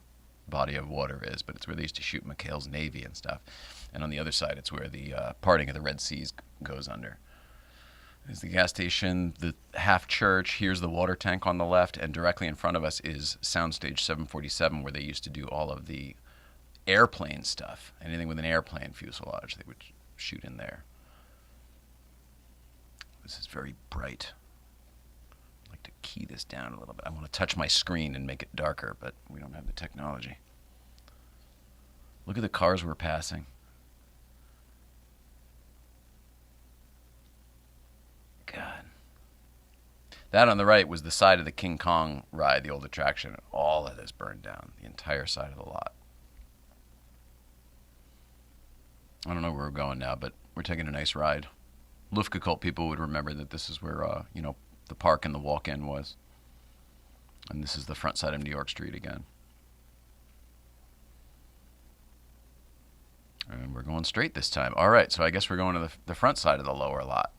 body of water is, but it's where they used to shoot McHale's Navy and stuff. And on the other side, it's where the parting of the Red Seas goes under. There's the gas station, the half church. Here's the water tank on the left. And directly in front of us is Soundstage 747, where they used to do all of the airplane stuff. Anything with an airplane fuselage, they would shoot in there. This is very bright. I'd like to key this down a little bit. I want to touch my screen and make it darker, but we don't have the technology. Look at the cars we're passing. God. That on the right was the side of the King Kong ride, the old attraction. All of this burned down, the entire side of the lot. I don't know where we're going now, but we're taking a nice ride. Lufka cult people would remember that this is where, the park and the walk-in was. And this is the front side of New York Street again. And we're going straight this time. All right, so I guess we're going to the front side of the lower lot.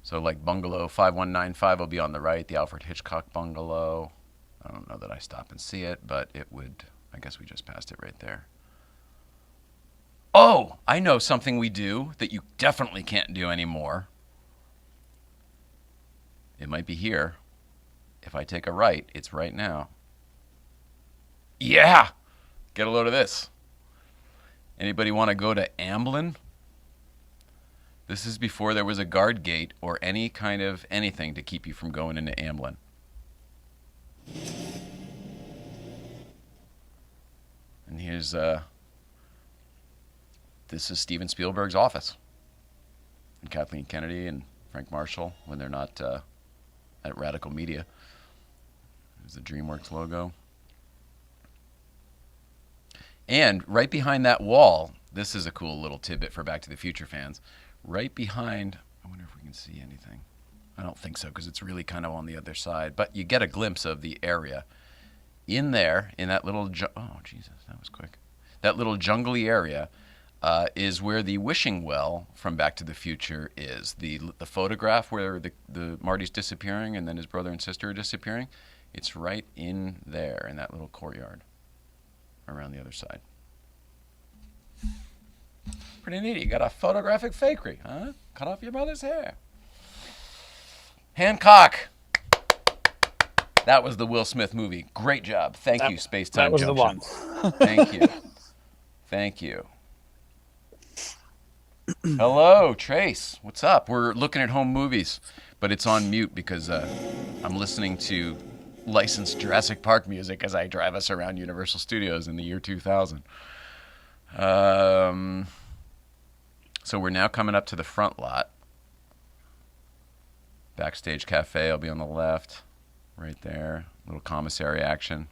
So like bungalow 5195 will be on the right, the Alfred Hitchcock bungalow. I don't know that I stop and see it, but it would, I guess we just passed it right there. Oh, I know something we do that you definitely can't do anymore. It might be here. If I take a right, it's right now. Yeah! Get a load of this. Anybody want to go to Amblin? This is before there was a guard gate or any kind of anything to keep you from going into Amblin. And here's, this is Steven Spielberg's office. And Kathleen Kennedy and Frank Marshall when they're not at Radical Media. There's the DreamWorks logo. And right behind that wall, this is a cool little tidbit for Back to the Future fans. Right behind, I wonder if we can see anything. I don't think so because it's really kind of on the other side. But you get a glimpse of the area. In there, in that little, oh Jesus, that was quick. That little jungly area is where the wishing well from Back to the Future is. The photograph where the Marty's disappearing and then his brother and sister are disappearing. It's right in there in that little courtyard around the other side. Pretty neat. You got a photographic fakery, huh? Cut off your mother's hair. Hancock. That was the Will Smith movie. Great job. Thank you, Space Time Junction.
That was the one.
Thank you. Thank you. Hello, Trace. What's up? We're looking at home movies, but it's on mute because I'm listening to licensed Jurassic Park music as I drive us around Universal Studios in the year 2000. So we're now coming up to the front lot. Backstage Cafe will be on the left, right there. Little commissary action.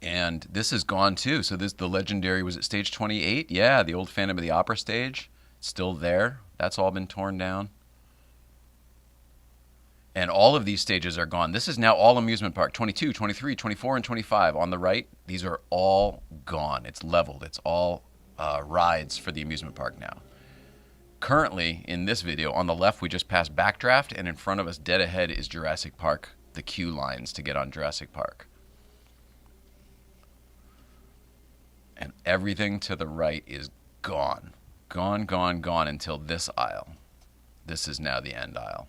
And this is gone too. So the legendary, was it stage 28? Yeah, the old Phantom of the Opera stage. Still there. That's all been torn down. And all of these stages are gone. This is now all amusement park. 22, 23, 24, and 25. On the right, these are all gone. It's leveled. It's all rides for the amusement park now. Currently, in this video, on the left, we just passed Backdraft, and in front of us, dead ahead, is Jurassic Park, the queue lines to get on Jurassic Park. And everything to the right is gone. Gone, gone, gone until this aisle. This is now the end aisle.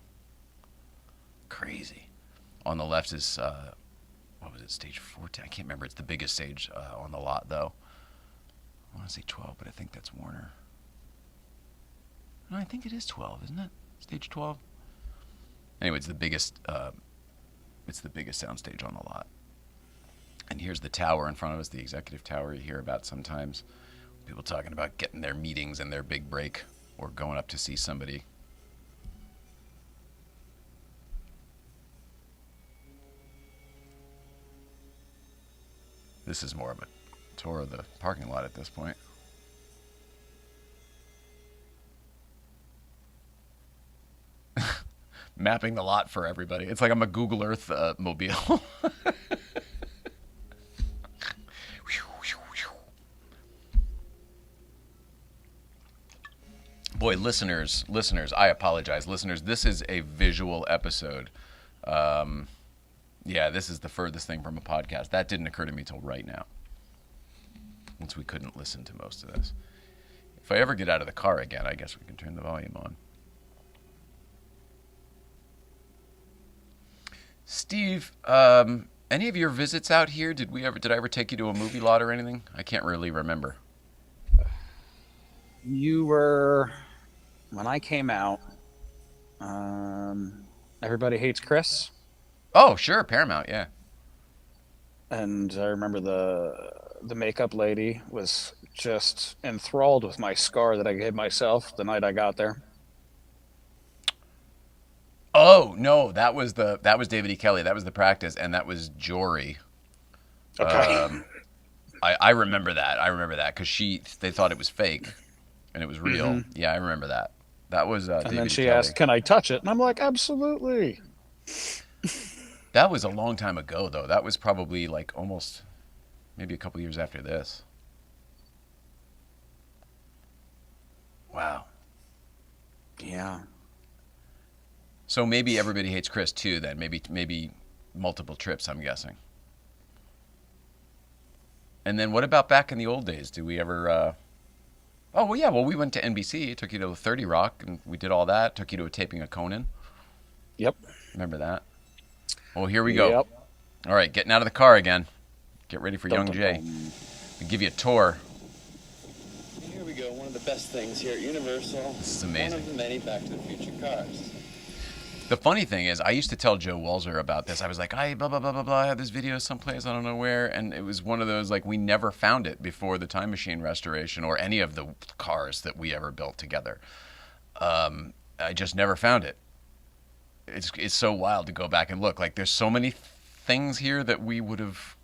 Crazy. On the left is, what was it, stage 14? I can't remember. It's the biggest stage on the lot, though. I want to say 12, but I think that's Warner. No, I think it is 12, isn't it? Stage 12? Anyway, it's the biggest soundstage on the lot. And here's the tower in front of us, the executive tower you hear about sometimes. People talking about getting their meetings and their big break or going up to see somebody. This is more of a tour of the parking lot at this point. Mapping the lot for everybody. It's like I'm a Google Earth mobile. Boy, listeners, I apologize. Listeners, this is a visual episode. Yeah, this is the furthest thing from a podcast. That didn't occur to me till right now. Since we couldn't listen to most of this. If I ever get out of the car again, I guess we can turn the volume on. Steve, any of your visits out here, did I ever take you to a movie lot or anything? I can't really remember.
You were, when I came out, Everybody Hates Chris.
Oh, sure, Paramount, yeah.
And I remember the makeup lady was just enthralled with my scar that I gave myself the night I got there.
Oh, no, that was David E. Kelly. That was The Practice, and that was Jory.
Okay.
I remember that because they thought it was fake, and it was real. Mm-hmm. Yeah, I remember that. That was David E. Kelly.
And then she asked, "Can I touch it?" And I'm like, "Absolutely."
That was a long time ago, though. That was probably like almost maybe a couple years after this. Wow.
Yeah.
So maybe Everybody Hates Chris too. Then maybe multiple trips. I'm guessing. And then what about back in the old days? Did we ever... Oh, well, yeah. Well, we went to NBC. Took you to 30 Rock, and we did all that. Took you to a taping of Conan.
Yep.
Remember that? Well, here we go.
Yep.
All right, getting out of the car again. Get ready for
Dum,
young
dum,
Jay.
dum.
I'll give you a tour.
Here we go, one of the best things here at Universal.
This is amazing.
One of the many Back to the Future cars.
The funny thing is, I used to tell Joe Walzer about this. I was like, I blah, blah, blah, blah, blah. I have this video someplace, I don't know where. And it was one of those, like, we never found it before the Time Machine restoration or any of the cars that we ever built together. I just never found it. It's so wild to go back and look. Like, there's so many things here that we would have,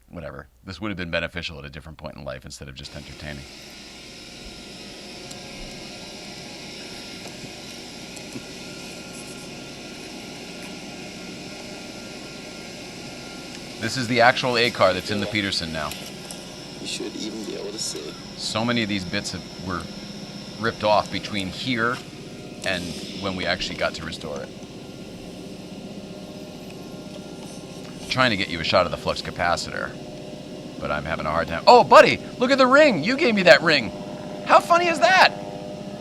whatever. This would have been beneficial at a different point in life instead of just entertaining. This is the actual A car that's in the Peterson now.
You should even be able to see.
So many of these bits were ripped off between here and when we actually got to restore it. Trying to get you a shot of the flux capacitor, but I'm having a hard time. Oh, buddy, look at the ring. You gave me that ring. How funny is that?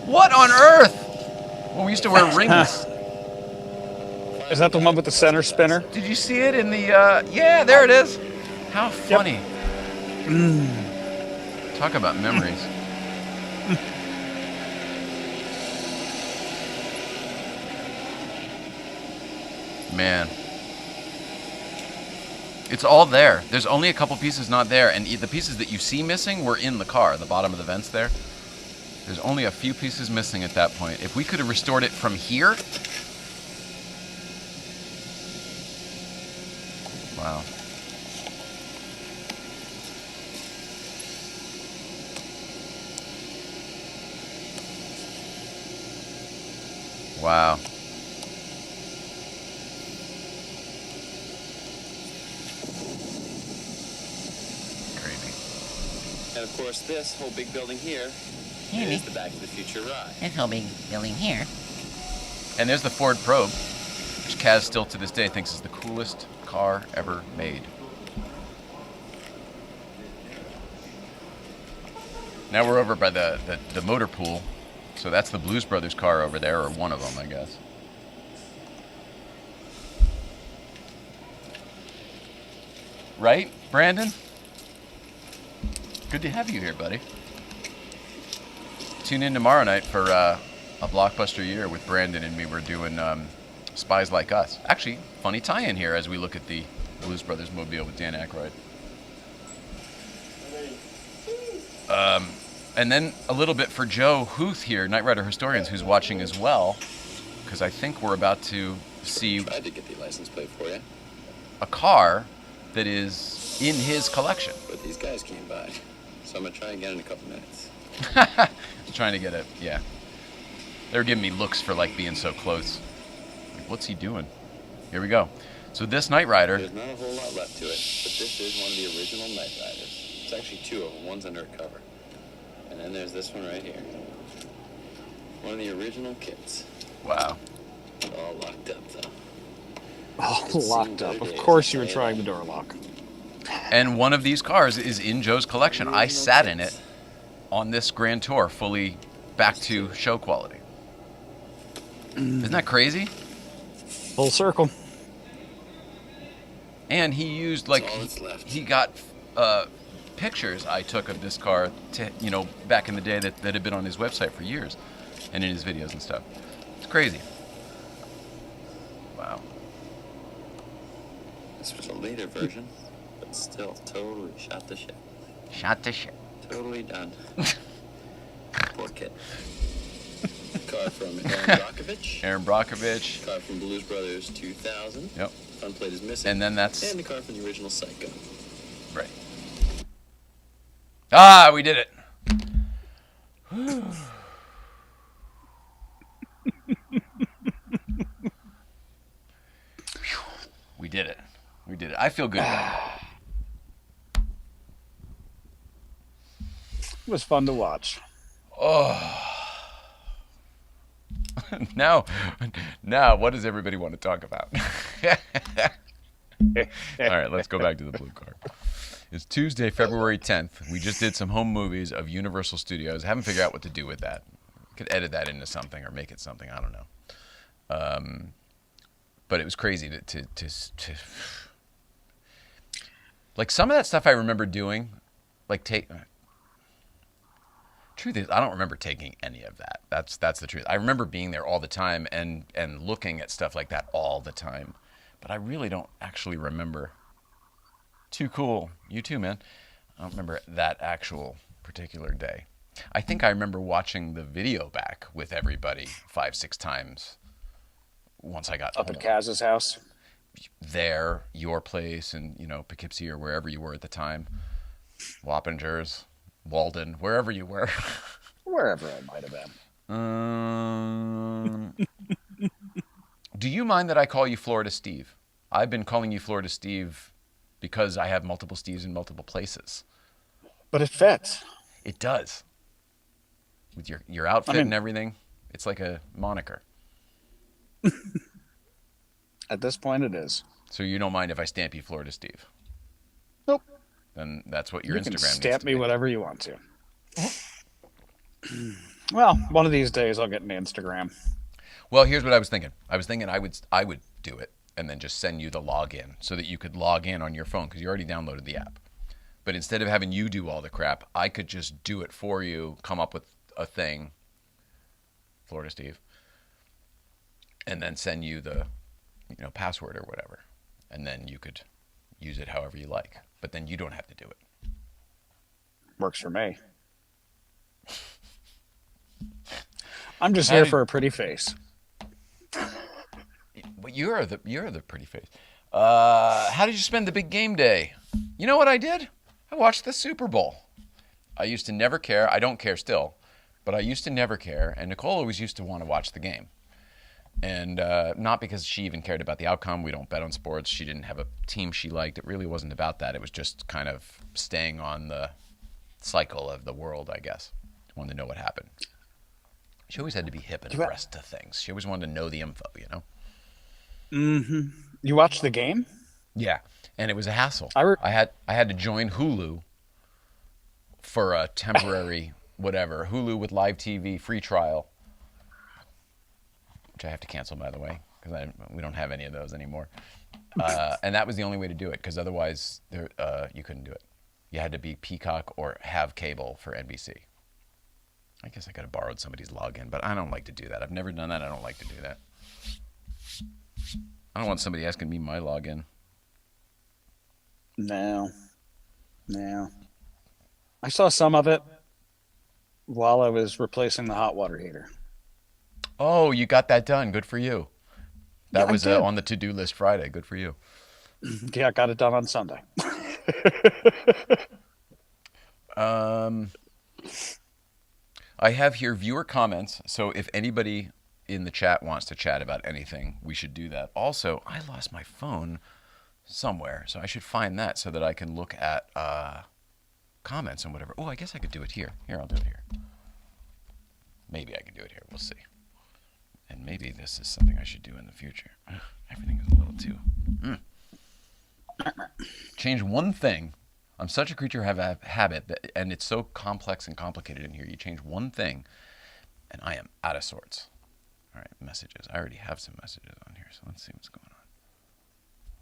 What on earth? Well, we used to wear rings.
Is that the one with the center spinner?
Did you see it in the, yeah, there it is. How funny. Talk about memories. Man. It's all there. There's only a couple pieces not there, and the pieces that you see missing were in the car, the bottom of the vents there. There's only a few pieces missing at that point. If we could have restored it from here... Wow. Wow.
And of course, this whole big building here is the Back to the Future ride.
This whole big building here.
And there's the Ford Probe, which Kaz still to this day thinks is the coolest car ever made. Now we're over by the motor pool. So that's the Blues Brothers car over there, or one of them, I guess. Right, Brandon? Good to have you here, buddy. Tune in tomorrow night for a blockbuster year with Brandon and me. We're doing Spies Like Us. Actually, funny tie-in here as we look at the Blues Brothers mobile with Dan Aykroyd. And then a little bit for Joe Huth here, Knight Rider Historians, who's watching as well, because I think we're about to see
Tried to get the license plate for you,
a car that is in his collection.
but these guys came by. So I'm going to try and get in a couple minutes.
Trying to get it, yeah. They were giving me looks for like being so close. Like, what's he doing? Here we go. So this Knight Rider,
There's not a whole lot left to it, but this is one of the original Knight Riders. It's actually two of them. One's under a cover. And then there's this one right here. One of the original kits.
wow.
All locked up, though.
Oh, locked up. Of course you were trying the door lock.
And one of these cars is in Joe's collection. I sat in it on this Grand Tour, fully back to show quality. Isn't that crazy?
Full circle.
And he used, like,
That's all that's left.
he got pictures I took of this car, to, you know, back in the day that had been on his website for years and in his videos and stuff. It's crazy. Wow.
This was a later version, but still totally shot the shit.
Shot to shit.
Totally done. Poor kid. Car from Aaron Brockovich.
Aaron Brockovich.
Car from Blues Brothers 2000.
Yep.
Front plate is missing.
And then that's...
And the car from the original Psycho.
Right. Ah, we did it. We did it. We did it. I feel good about
It was fun to watch.
it. Now, what does everybody want to talk about? All right, let's go back to the blue car. It's Tuesday, February 10th. We just did some home movies of Universal Studios. I haven't figured out what to do with that. Could edit that into something or make it something. I don't know. But it was crazy to like some of that stuff I remember doing, like truth is I don't remember taking any of that. That's the truth. I remember being there all the time and looking at stuff like that all the time, but I really don't actually remember. Too cool. You too, man. I don't remember that actual particular day. I think I remember watching the video back with everybody 5-6 times once I got
Up
home.
at Kaz's house.
There, your place, and Poughkeepsie or wherever you were at the time, Wappingers, Walden, wherever you were.
Wherever I might have been.
Do you mind that I call you Florida Steve? I've been calling you Florida Steve because I have multiple Steves in multiple places.
But it fits.
It does. With your outfit and everything, it's like a moniker.
At this point, it is.
So you don't mind if I stamp you Florida Steve?
Nope.
Then that's what your
You
Instagram
can
needs
stamp
to
me
be.
whatever you want to. Well, one of these days I'll get an Instagram.
Well, here's what I was thinking. I was thinking I would do it and then just send you the login so that you could log in on your phone because you already downloaded the app. But instead of having you do all the crap, I could just do it for you, come up with a thing, Florida Steve, and then send you the password or whatever. And then you could use it however you like. But then you don't have to do it.
Works for me. I'm just here for a pretty face.
Well, you're the pretty face. How did you spend the big game day? You know what I did? I watched the Super Bowl. I used to never care. I don't care still, but I used to never care. And Nicole always used to want to watch the game. And not because she even cared about the outcome. We don't bet on sports. She didn't have a team she liked. It really wasn't about that. It was just kind of staying on the cycle of the world, I guess. Wanted to know what happened. She always had to be hip and abreast to things. She always wanted to know the info,
Mm-hmm. You watched the game?
Yeah, and it was a hassle. I had to join Hulu for a temporary whatever. Hulu with live TV free trial, which I have to cancel, by the way, because we don't have any of those anymore. And that was the only way to do it, because otherwise you couldn't do it. You had to be Peacock or have cable for NBC. I guess I could have borrowed somebody's login, but I don't like to do that. I've never done that. I don't like to do that. I don't want somebody asking me my login.
No. I saw some of it while I was replacing the hot water heater.
Oh, you got that done. Good for you. That was
I did.
on the to-do list Friday. Good for you.
Yeah, I got it done on Sunday.
I have here viewer comments, so if anybody in the chat wants to chat about anything, we should do that. Also, I lost my phone somewhere, so I should find that so that I can look at comments and whatever. Oh, I guess I could do it here. Here, I'll do it here. Maybe I can do it here. We'll see. And maybe this is something I should do in the future. Everything is a little too... Change one thing. I'm such a creature of habit, and it's so complex and complicated in here. You change one thing, and I am out of sorts. All right, messages. I already have some messages on here, so let's see what's going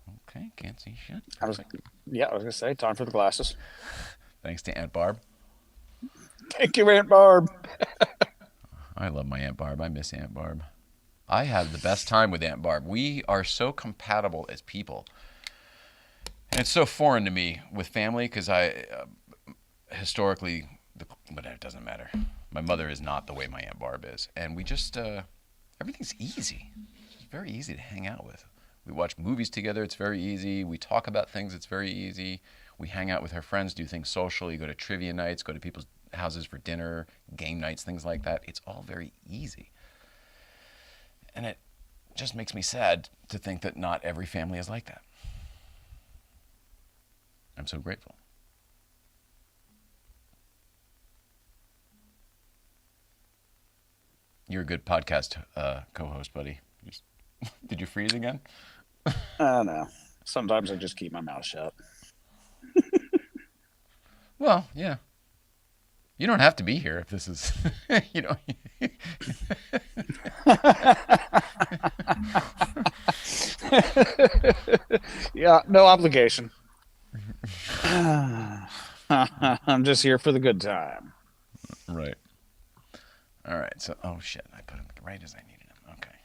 on. Okay, can't see shit.
I was going to say, time for the glasses.
Thanks to Aunt Barb.
Thank you, Aunt Barb.
I love my Aunt Barb. I miss Aunt Barb. I have the best time with Aunt Barb. We are so compatible as people. And it's so foreign to me with family because I, historically, but it doesn't matter. My mother is not the way my Aunt Barb is. And we just, everything's easy. It's very easy to hang out with. We watch movies together. It's very easy. We talk about things. It's very easy. We hang out with her friends, do things socially, go to trivia nights, go to people's houses for dinner, game nights, things like that. It's all very easy. And it just makes me sad to think that not every family is like that. I'm so grateful. You're a good podcast co-host, buddy. Did you freeze again?
No. Sometimes I just keep my mouth shut.
Well, yeah. You don't have to be here if this is, you know.
Yeah, no obligation. I'm just here for the good time.
Right. All right. So, oh shit, I put him right as I needed him. Okay.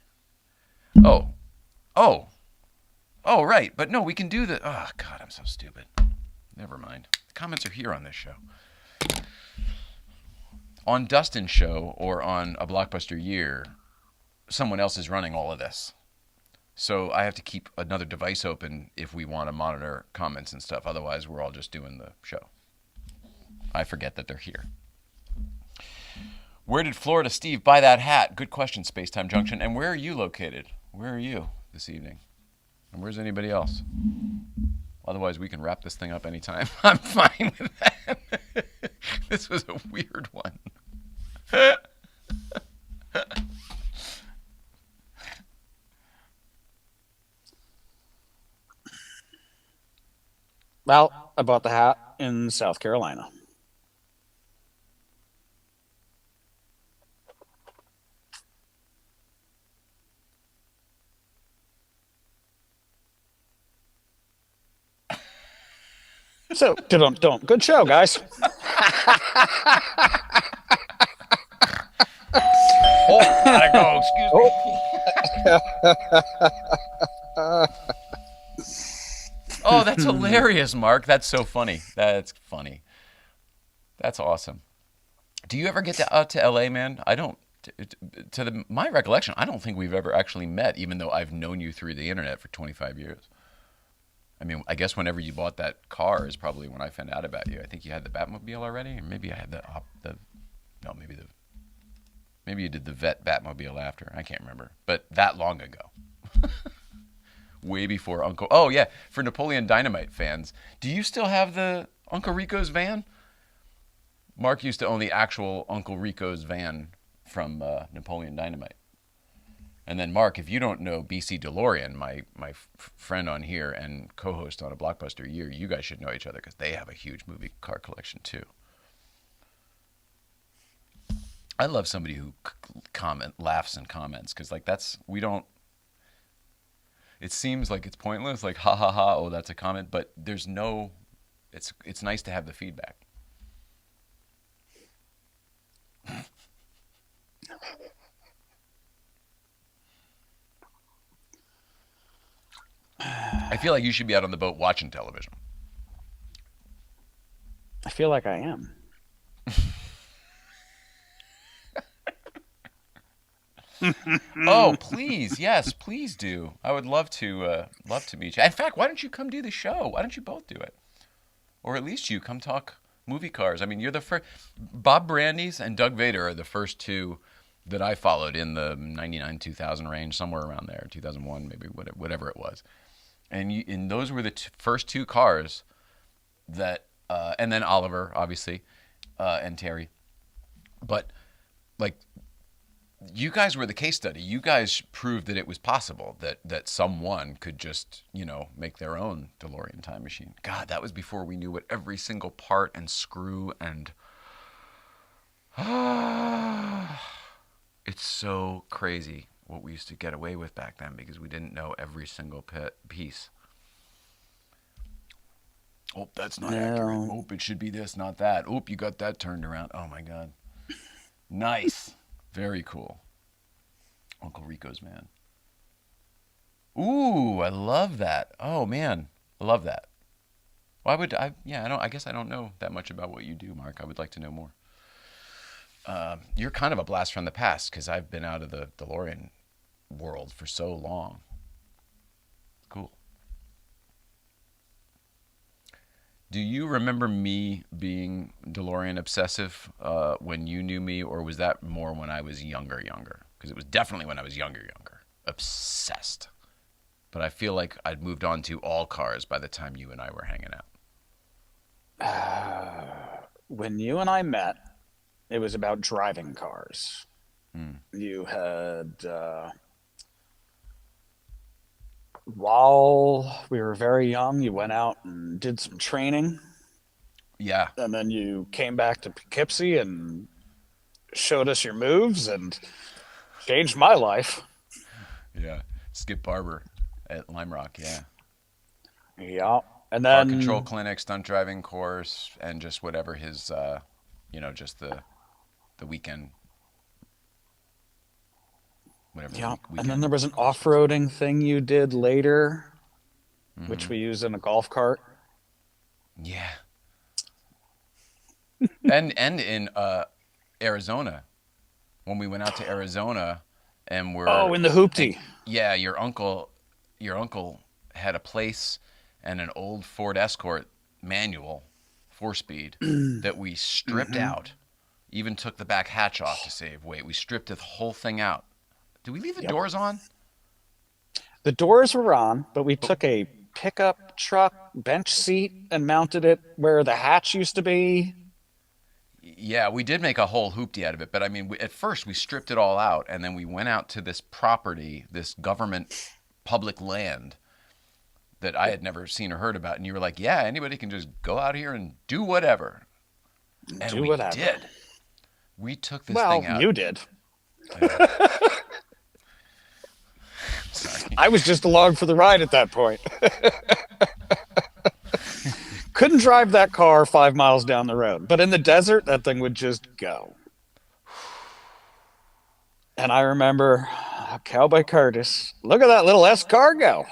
Oh, right. But no, we can do the. Oh God, I'm so stupid. Never mind. The comments are here on this show. On Dustin's show or on A Blockbuster Year, someone else is running all of this. So I have to keep another device open if we want to monitor comments and stuff. Otherwise, we're all just doing the show. I forget that they're here. Where did Florida Steve buy that hat? Good question, Spacetime Junction. And where are you located? Where are you this evening? And where's anybody else? Otherwise, we can wrap this thing up anytime. I'm fine with that. This was a weird one.
Well, I bought the hat in South Carolina. So, don't. Good show, guys.
Oh, gotta go. Excuse me. Oh, that's hilarious, Mark. That's so funny. That's funny. That's awesome. Do you ever get out to LA, man? I don't. My recollection, I don't think we've ever actually met, even though I've known you through the internet for 25 years. I mean, I guess whenever you bought that car is probably when I found out about you. I think you had the Batmobile already, or maybe I had maybe you did the Batmobile after. I can't remember, but that long ago. Way before Uncle. Oh yeah, for Napoleon Dynamite fans, do you still have the Uncle Rico's van? Mark used to own the actual Uncle Rico's van from Napoleon Dynamite. And then Mark, if you don't know BC DeLorean, my friend on here and co-host on A Blockbuster Year, you guys should know each other because they have a huge movie car collection too. I love somebody who laughs and comments because like it seems like it's pointless, like ha ha ha, oh that's a comment, but there's no, it's nice to have the feedback. I feel like you should be out on the boat watching television.
I feel like I am.
Oh, please, yes, please do. I would love to meet you. In fact, why don't you come do the show? Why don't you both do it? Or at least you come talk movie cars. I mean, you're the first. Bob Brandeis and Doug Vader are the first two that I followed in the 99, 2000 range, somewhere around there, 2001, maybe whatever it was. And those were the first two cars that, and then Oliver, obviously, and Terry. But, like, you guys were the case study. You guys proved that it was possible, that someone could just, make their own DeLorean time machine. God, that was before we knew what every single part and screw and... It's so crazy what we used to get away with back then because we didn't know every single piece. Oh, that's not accurate. Oh, it should be this, not that. Oh, you got that turned around. Oh, my God. Nice. Very cool. Uncle Rico's man. Ooh, I love that. Oh, man. I love that. Why would I? Yeah, I guess I don't know that much about what you do, Mark. I would like to know more. You're kind of a blast from the past because I've been out of the DeLorean world for so long. Cool. Do you remember me being DeLorean obsessive when you knew me, or was that more when I was younger? Because it was definitely when I was younger. Obsessed. But I feel like I'd moved on to all cars by the time you and I were hanging out.
When you and I met, it was about driving cars. You had, while we were very young, you went out and did some training.
Yeah.
And then you came back to Poughkeepsie and showed us your moves and changed my life.
Yeah. Skip Barber at Lime Rock. Yeah.
Yeah. And
Car
then
control clinic, stunt driving course, and just whatever his, just the weekend. Whatever.
yeah.
Weekend.
And then there was an off-roading thing you did later, which we used in a golf cart.
Yeah. and in Arizona, when we went out to Arizona, and we're
in the hoopty.
yeah, your uncle had a place and an old Ford Escort manual, 4-speed, that we stripped out. Even took the back hatch off to save weight. We stripped the whole thing out. Did we leave the doors on?
The doors were on, but we took a pickup truck bench seat and mounted it where the hatch used to be.
Yeah, we did make a whole hoopty out of it. But I mean, at first we stripped it all out, and then we went out to this property, this government public land that I had never seen or heard about. And you were like, yeah, anybody can just go out here and do whatever. And
Do
we
whatever.
did. We took this thing out.
Well, you did.
Sorry.
I was just along for the ride at that point. Couldn't drive that car 5 miles down the road, but in the desert, that thing would just go. And I remember Cowboy Curtis, look at that little Escargot.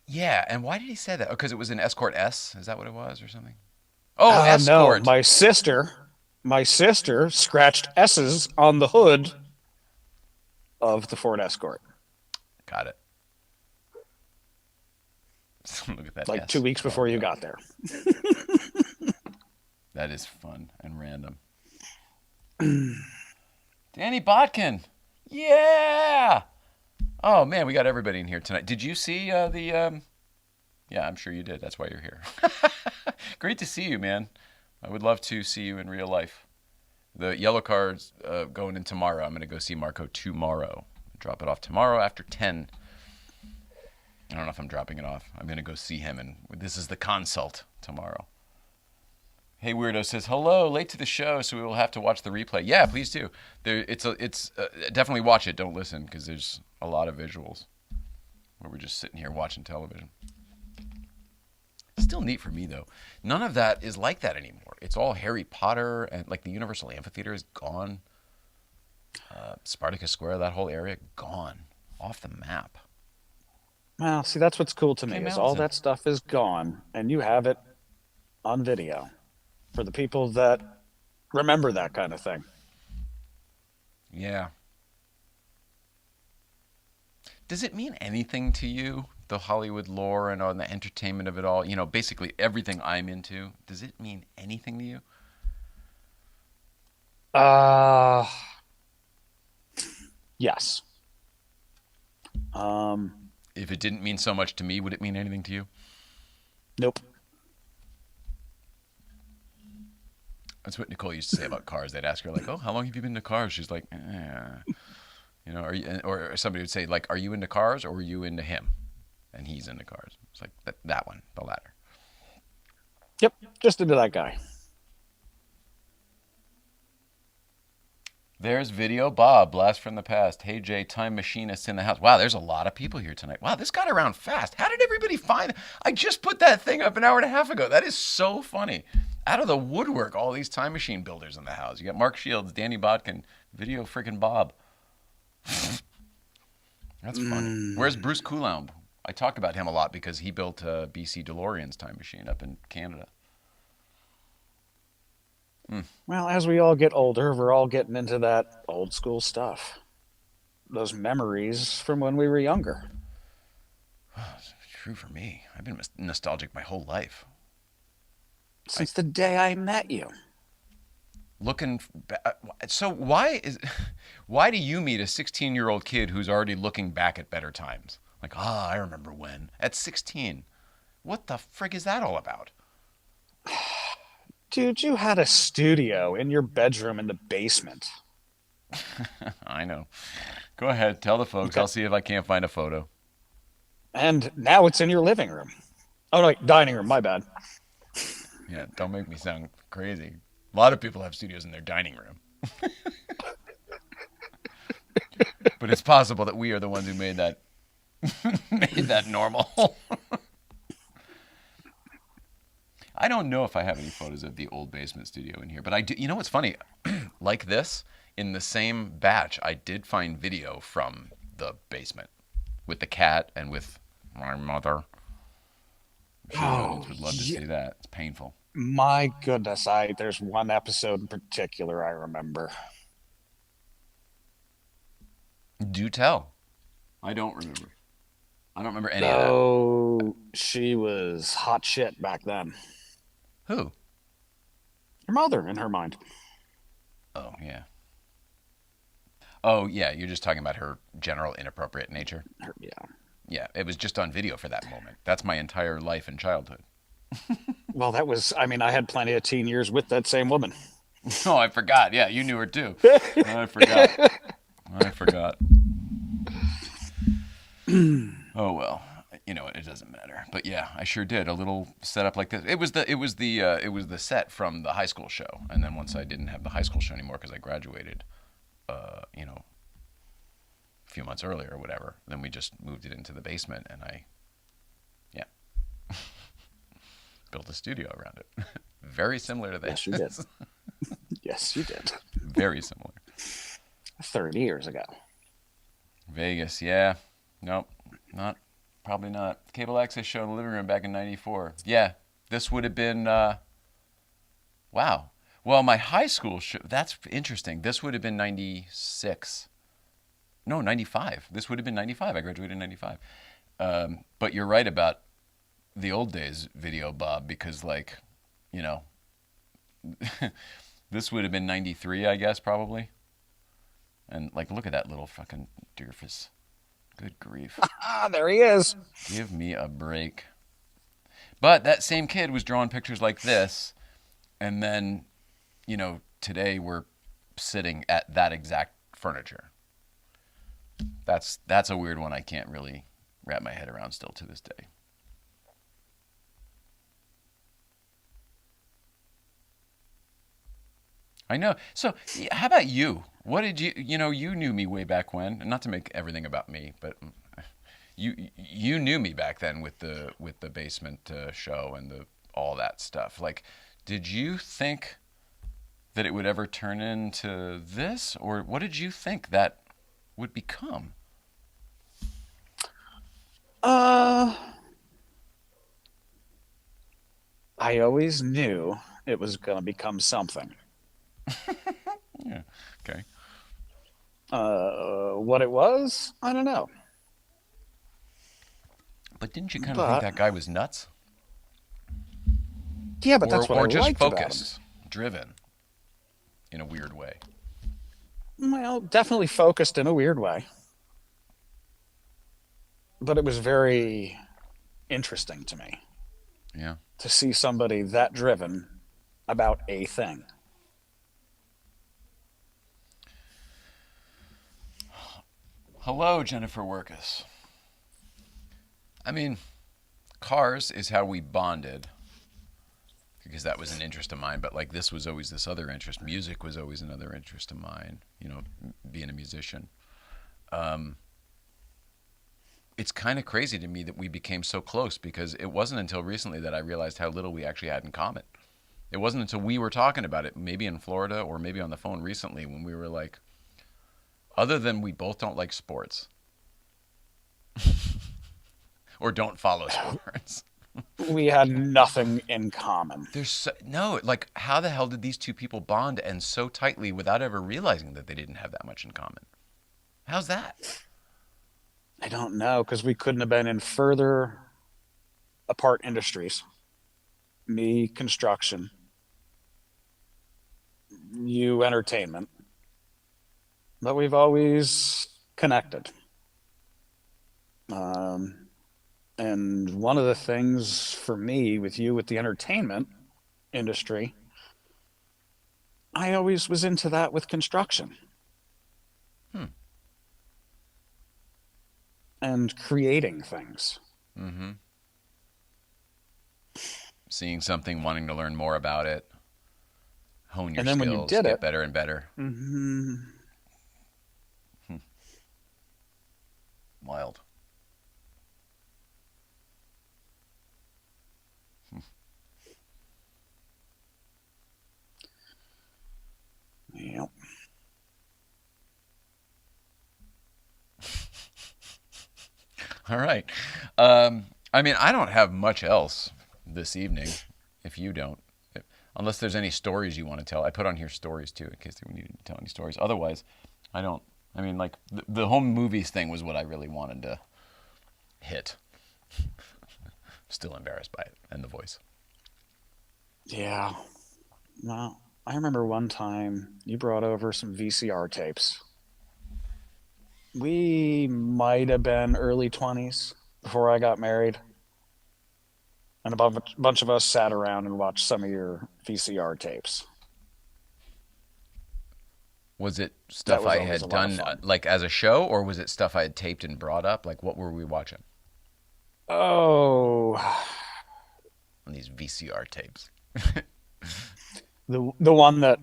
Yeah, and why did he say that? Oh, because it was an Escort S? Is that what it was or something? Oh,
No,
Escort.
my sister scratched S's on the hood of the Ford Escort.
Got it. Look at that.
Like
S.
2 weeks before you got there.
That is fun and random. Danny Botkin. Yeah. Oh, man, we got everybody in here tonight. Did you see the... Yeah, I'm sure you did. That's why you're here. Great to see you, man. I would love to see you in real life. The yellow card's going in tomorrow. I'm going to go see Marco tomorrow. Drop it off tomorrow after 10. I don't know if I'm dropping it off. I'm going to go see him, and this is the consult tomorrow. Hey Weirdo says, hello, late to the show, so we will have to watch the replay. Yeah, please do. It's definitely watch it. Don't listen, because there's a lot of visuals where we're just sitting here watching television. Still neat for me, though. None of that is like that anymore. It's all Harry Potter, and like the Universal Amphitheater is gone. Spartacus Square, that whole area, gone. Off the map.
Well, see, that's what's cool to me, is all
Mountain.
that stuff is gone, and you have it on video for the people that remember that kind of thing.
Yeah. Does it mean anything to you, the Hollywood lore and all the entertainment of it all? You know, basically everything I'm into. Does it mean anything to you?
Yes.
If it didn't mean so much to me, would it mean anything to you?
Nope.
That's what Nicole used to say about cars. They'd ask her, like, oh, how long have you been into cars? She's like, You know, or somebody would say, like, are you into cars or are you into him? And he's into cars. It's like that one, the latter.
Yep, just into that guy.
There's Video Bob, blast from the past. Hey Jay, time machinist in the house. Wow, there's a lot of people here tonight. Wow, this got around fast. How did everybody find it? I just put that thing up an hour and a half ago. That is so funny. Out of the woodwork, all these time machine builders in the house. You got Mark Shields, Danny Botkin, Video freaking Bob. That's funny. Where's Bruce Coulomb? I talk about him a lot because he built BC DeLorean's time machine up in Canada.
Well, as we all get older, we're all getting into that old school stuff. Those memories from when we were younger.
It's true for me. I've been nostalgic my whole life.
Since the day I met you.
So why do you meet a 16-year-old kid who's already looking back at better times? Like, I remember when. At 16. What the frig is that all about?
Dude, you had a studio in your bedroom in the basement.
I know. Go ahead, tell the folks. I'll see if I can't find a photo.
And now it's in your living room. Oh, no, wait, dining room, my bad.
Yeah, don't make me sound crazy. A lot of people have studios in their dining room. But it's possible that we are the ones who made that normal. I don't know if I have any photos of the old basement studio in here, but I do. You know what's funny? Like this, in the same batch, I did find video from the basement with the cat and with my mother. I'm sure the audience would love to see that. It's painful.
My goodness, there's one episode in particular I remember.
Do tell. I don't remember. I don't remember any of that.
Oh, she was hot shit back then.
Who?
Her mother, in her mind.
Oh, yeah. Oh, yeah, you're just talking about her general inappropriate nature?
Yeah.
Yeah, it was just on video for that moment. That's my entire life and childhood.
Well, I had plenty of teen years with that same woman.
Oh, I forgot. Yeah, you knew her too. I forgot. Oh, well. You know, it doesn't matter. But yeah, I sure did a little setup like this. It was the set from the high school show, and then once I didn't have the high school show anymore because I graduated, a few months earlier or whatever, then we just moved it into the basement, and I built a studio around it. Very similar to this.
Yes, you did. Yes, you did.
Very similar.
30 years ago.
Vegas, yeah. Nope, probably not. Cable access show in the living room back in '94. Yeah, this would have been, wow. Well, my high school show, that's interesting. This would have been 96. No, 95. This would have been 95. I graduated in 95. But you're right about the old days video, Bob, because, like, you know, this would have been 93, I guess, probably. And, like, look at that little fucking doofus. Good grief.
There he is.
Give me a break. But that same kid was drawing pictures like this, and then, you know, today we're sitting at that exact furniture. That's a weird one I can't really wrap my head around still to this day. I know. So, how about you? What did you knew me way back when, and not to make everything about me, but you knew me back then with the basement show and all that stuff. Like, did you think that it would ever turn into this, or what did you think that would become?
I always knew it was going to become something.
Yeah. Okay.
What it was, I don't know.
But didn't you kind of think that guy was nuts?
Yeah, but that's what I
just
liked about him.
focused, driven, in a weird way.
Well, definitely focused in a weird way. But it was very interesting to me.
Yeah.
To see somebody that driven about a thing.
Hello, Jennifer Workus. I mean, cars is how we bonded, because that was an interest of mine, but like this was always this other interest. Music was always another interest of mine, you know, being a musician. It's kind of crazy to me that we became so close, because it wasn't until recently that I realized how little we actually had in common. It wasn't until we were talking about it, maybe in Florida or maybe on the phone recently, when we were like, other than we both don't like sports or don't follow sports.
We had nothing in common.
No, like, how the hell did these two people bond and so tightly without ever realizing that they didn't have that much in common? How's that?
I don't know, because we couldn't have been in further apart industries. Me, construction. You, entertainment. But we've always connected. And one of the things for me with you with the entertainment industry, I always was into that with construction. And creating things.
Mm-hmm. seeing something, wanting to learn more about it, hone your
And then when you
skills,
did
get
it,
better and better. Wild.
Yep.
All right. I mean, I don't have much else this evening, if you don't. Unless there's any stories you want to tell. I put on here stories, too, in case we need to tell any stories. Otherwise, I don't. I mean, like, the home movies thing was what I really wanted to hit. Still embarrassed by it, and the voice.
Yeah. Well, I remember one time you brought over some VCR tapes. We might have been early 20s before I got married. And a bunch of us sat around and watched some of your VCR tapes.
Was it
That
stuff
was
I
always a
had
lot of
done,
fun.
like, as a show, or was it stuff I had taped and brought up? Like, what were we watching
Oh,
on these VCR tapes?
the one that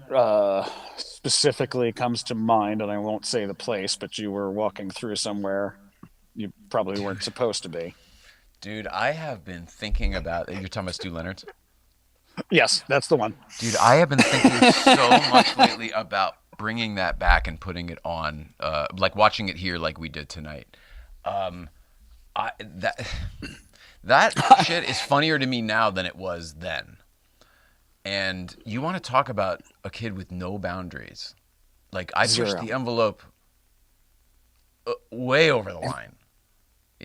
specifically comes to mind, and I won't say the place, but you were walking through somewhere you probably weren't supposed to be.
Dude, I have been thinking about... You're talking about Stu Leonard's?
Yes, that's the one.
Dude, I have been thinking so much lately about bringing that back and putting it on, like watching it here like we did tonight. That shit is funnier to me now than it was then. And you want to talk about a kid with no boundaries. Like, I pushed
Zero.
the envelope way over the line.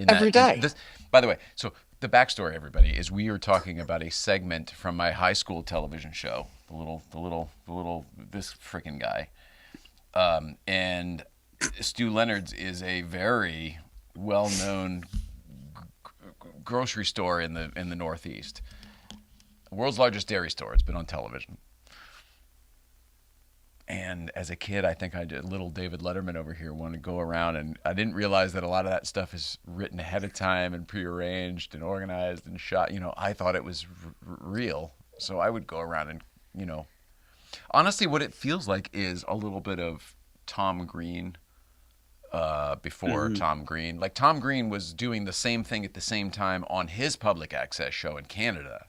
Every day.
By the way, so the backstory, everybody, is we were talking about a segment from my high school television show, this freaking guy. And Stu Leonard's is a very well-known grocery store in the Northeast. World's largest dairy store. It's been on television. And as a kid, I think I did little David Letterman over here wanted to go around, and I didn't realize that a lot of that stuff is written ahead of time and prearranged and organized and shot. You know, I thought it was real. So I would go around and, you know, honestly, what it feels like is a little bit of Tom Green before Tom Green. Like, Tom Green was doing the same thing at the same time on his public access show in Canada.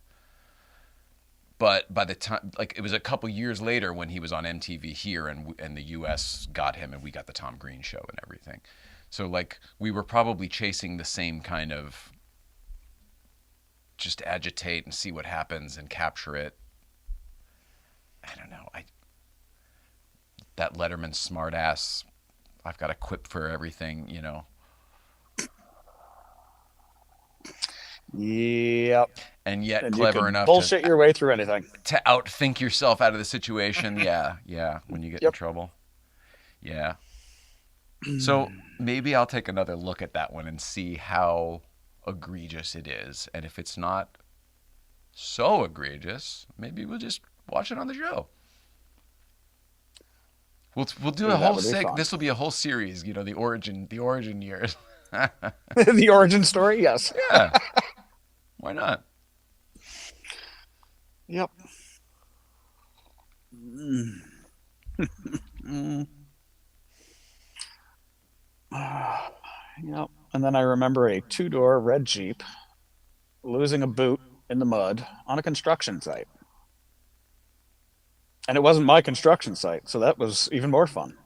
But by the time, like, it was a couple years later when he was on MTV here, and the U.S. got him, and we got the Tom Green show and everything. So, like, we were probably chasing the same kind of just agitate and see what happens and capture it. I don't know. That Letterman smart ass, I've got a quip for everything, you know.
Yep.
And yet
And
clever
you can
enough
bullshit your way through anything.
to outthink yourself out of the situation. Yeah, when you get in trouble. Yeah. So maybe I'll take another look at that one and see how egregious it is. And if it's not so egregious, maybe we'll just watch it on the show. We'll do a
That
whole
would be fun.
this will be a whole series, you know, the origin years.
The origin story, yes.
Yeah. Why not?
Yep. Yep. And then I remember a two-door red Jeep losing a boot in the mud on a construction site. And it wasn't my construction site, so that was even more fun.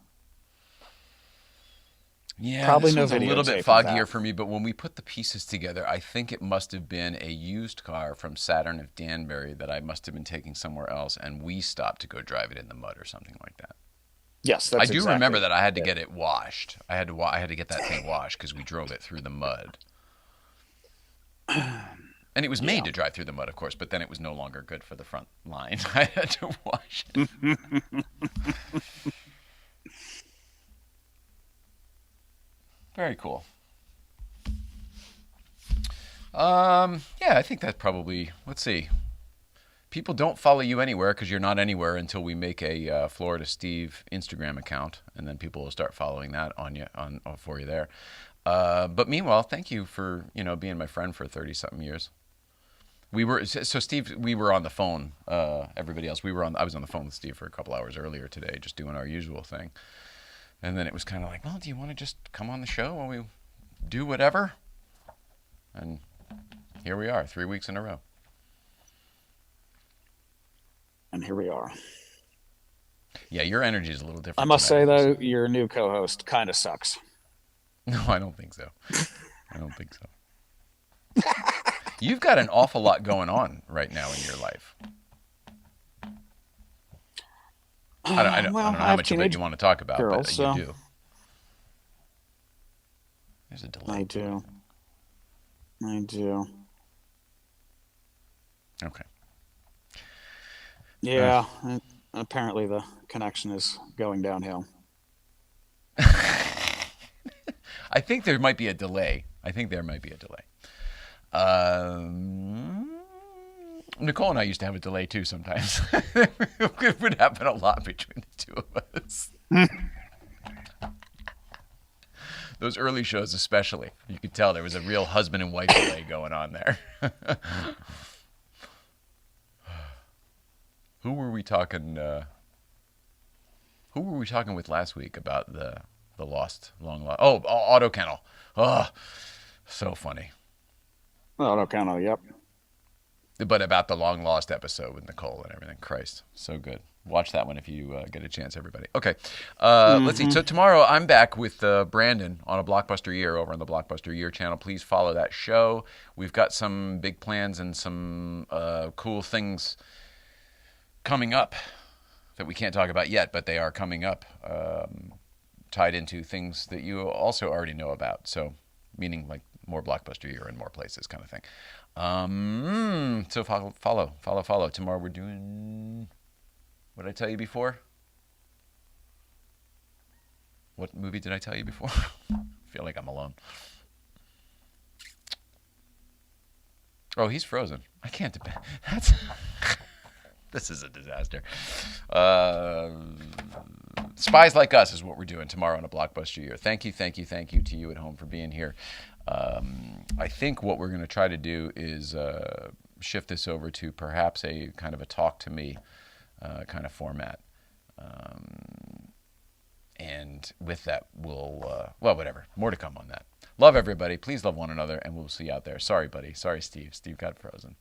Yeah,
Probably
this
no
one's a little bit
videotape of
foggier
that.
for me, but when we put the pieces together, I think it must have been a used car from Saturn of Danbury that I must have been taking somewhere else, and we stopped to go drive it in the mud or something like that.
Yes, that's
I do
exactly
remember that I had to
it.
get it washed. I had to get that thing washed because we drove it through the mud. And it was made to drive through the mud, of course, but then it was no longer good for the front line. I had to wash it. Very cool. Yeah, I think that probably, let's see. People don't follow you anywhere because you're not anywhere until we make a Florida Steve Instagram account, and then people will start following that for you there. But meanwhile, thank you for being my friend for 30-something years. Steve, we were on the phone. Everybody else, I was on the phone with Steve for a couple hours earlier today, just doing our usual thing. And then it was kind of like, well, do you want to just come on the show while we do whatever? And here we are, 3 weeks in a row.
And here we are.
Yeah, your energy is a little different.
I must say, though, your new co-host kind of sucks.
No, I don't think so. I don't think so. You've got an awful lot going on right now in your life. I don't know how much of it you want to talk about, but you do. There's a delay.
I do.
Okay.
Yeah, apparently the connection is going downhill.
I think there might be a delay. Nicole and I used to have a delay too sometimes. It would happen a lot between the two of us. Those early shows especially. You could tell there was a real husband and wife delay going on there. Who were we talking with last week about the long lost? Oh, Auto Kennel. Oh, so funny.
Auto Kennel, yep.
But about the long lost episode with Nicole and everything. Christ, so good. Watch that one if you get a chance, everybody. Okay, let's see. So tomorrow I'm back with Brandon on a Blockbuster Year over on the Blockbuster Year channel. Please follow that show. We've got some big plans and some cool things coming up that we can't talk about yet, but they are coming up, tied into things that you also already know about. So, meaning like more Blockbuster Year in more places kind of thing. So follow. Tomorrow we're doing, what did I tell you before? What movie did I tell you before? I feel like I'm alone. Oh, he's frozen. I can't depend. That's... This is a disaster. Spies Like Us is what we're doing tomorrow on a Blockbuster Year. Thank you to you at home for being here. I think what we're going to try to do is shift this over to perhaps a kind of a talk to me kind of format. And with that, we'll, whatever. More to come on that. Love everybody. Please love one another, and we'll see you out there. Sorry, buddy. Sorry, Steve. Steve got frozen.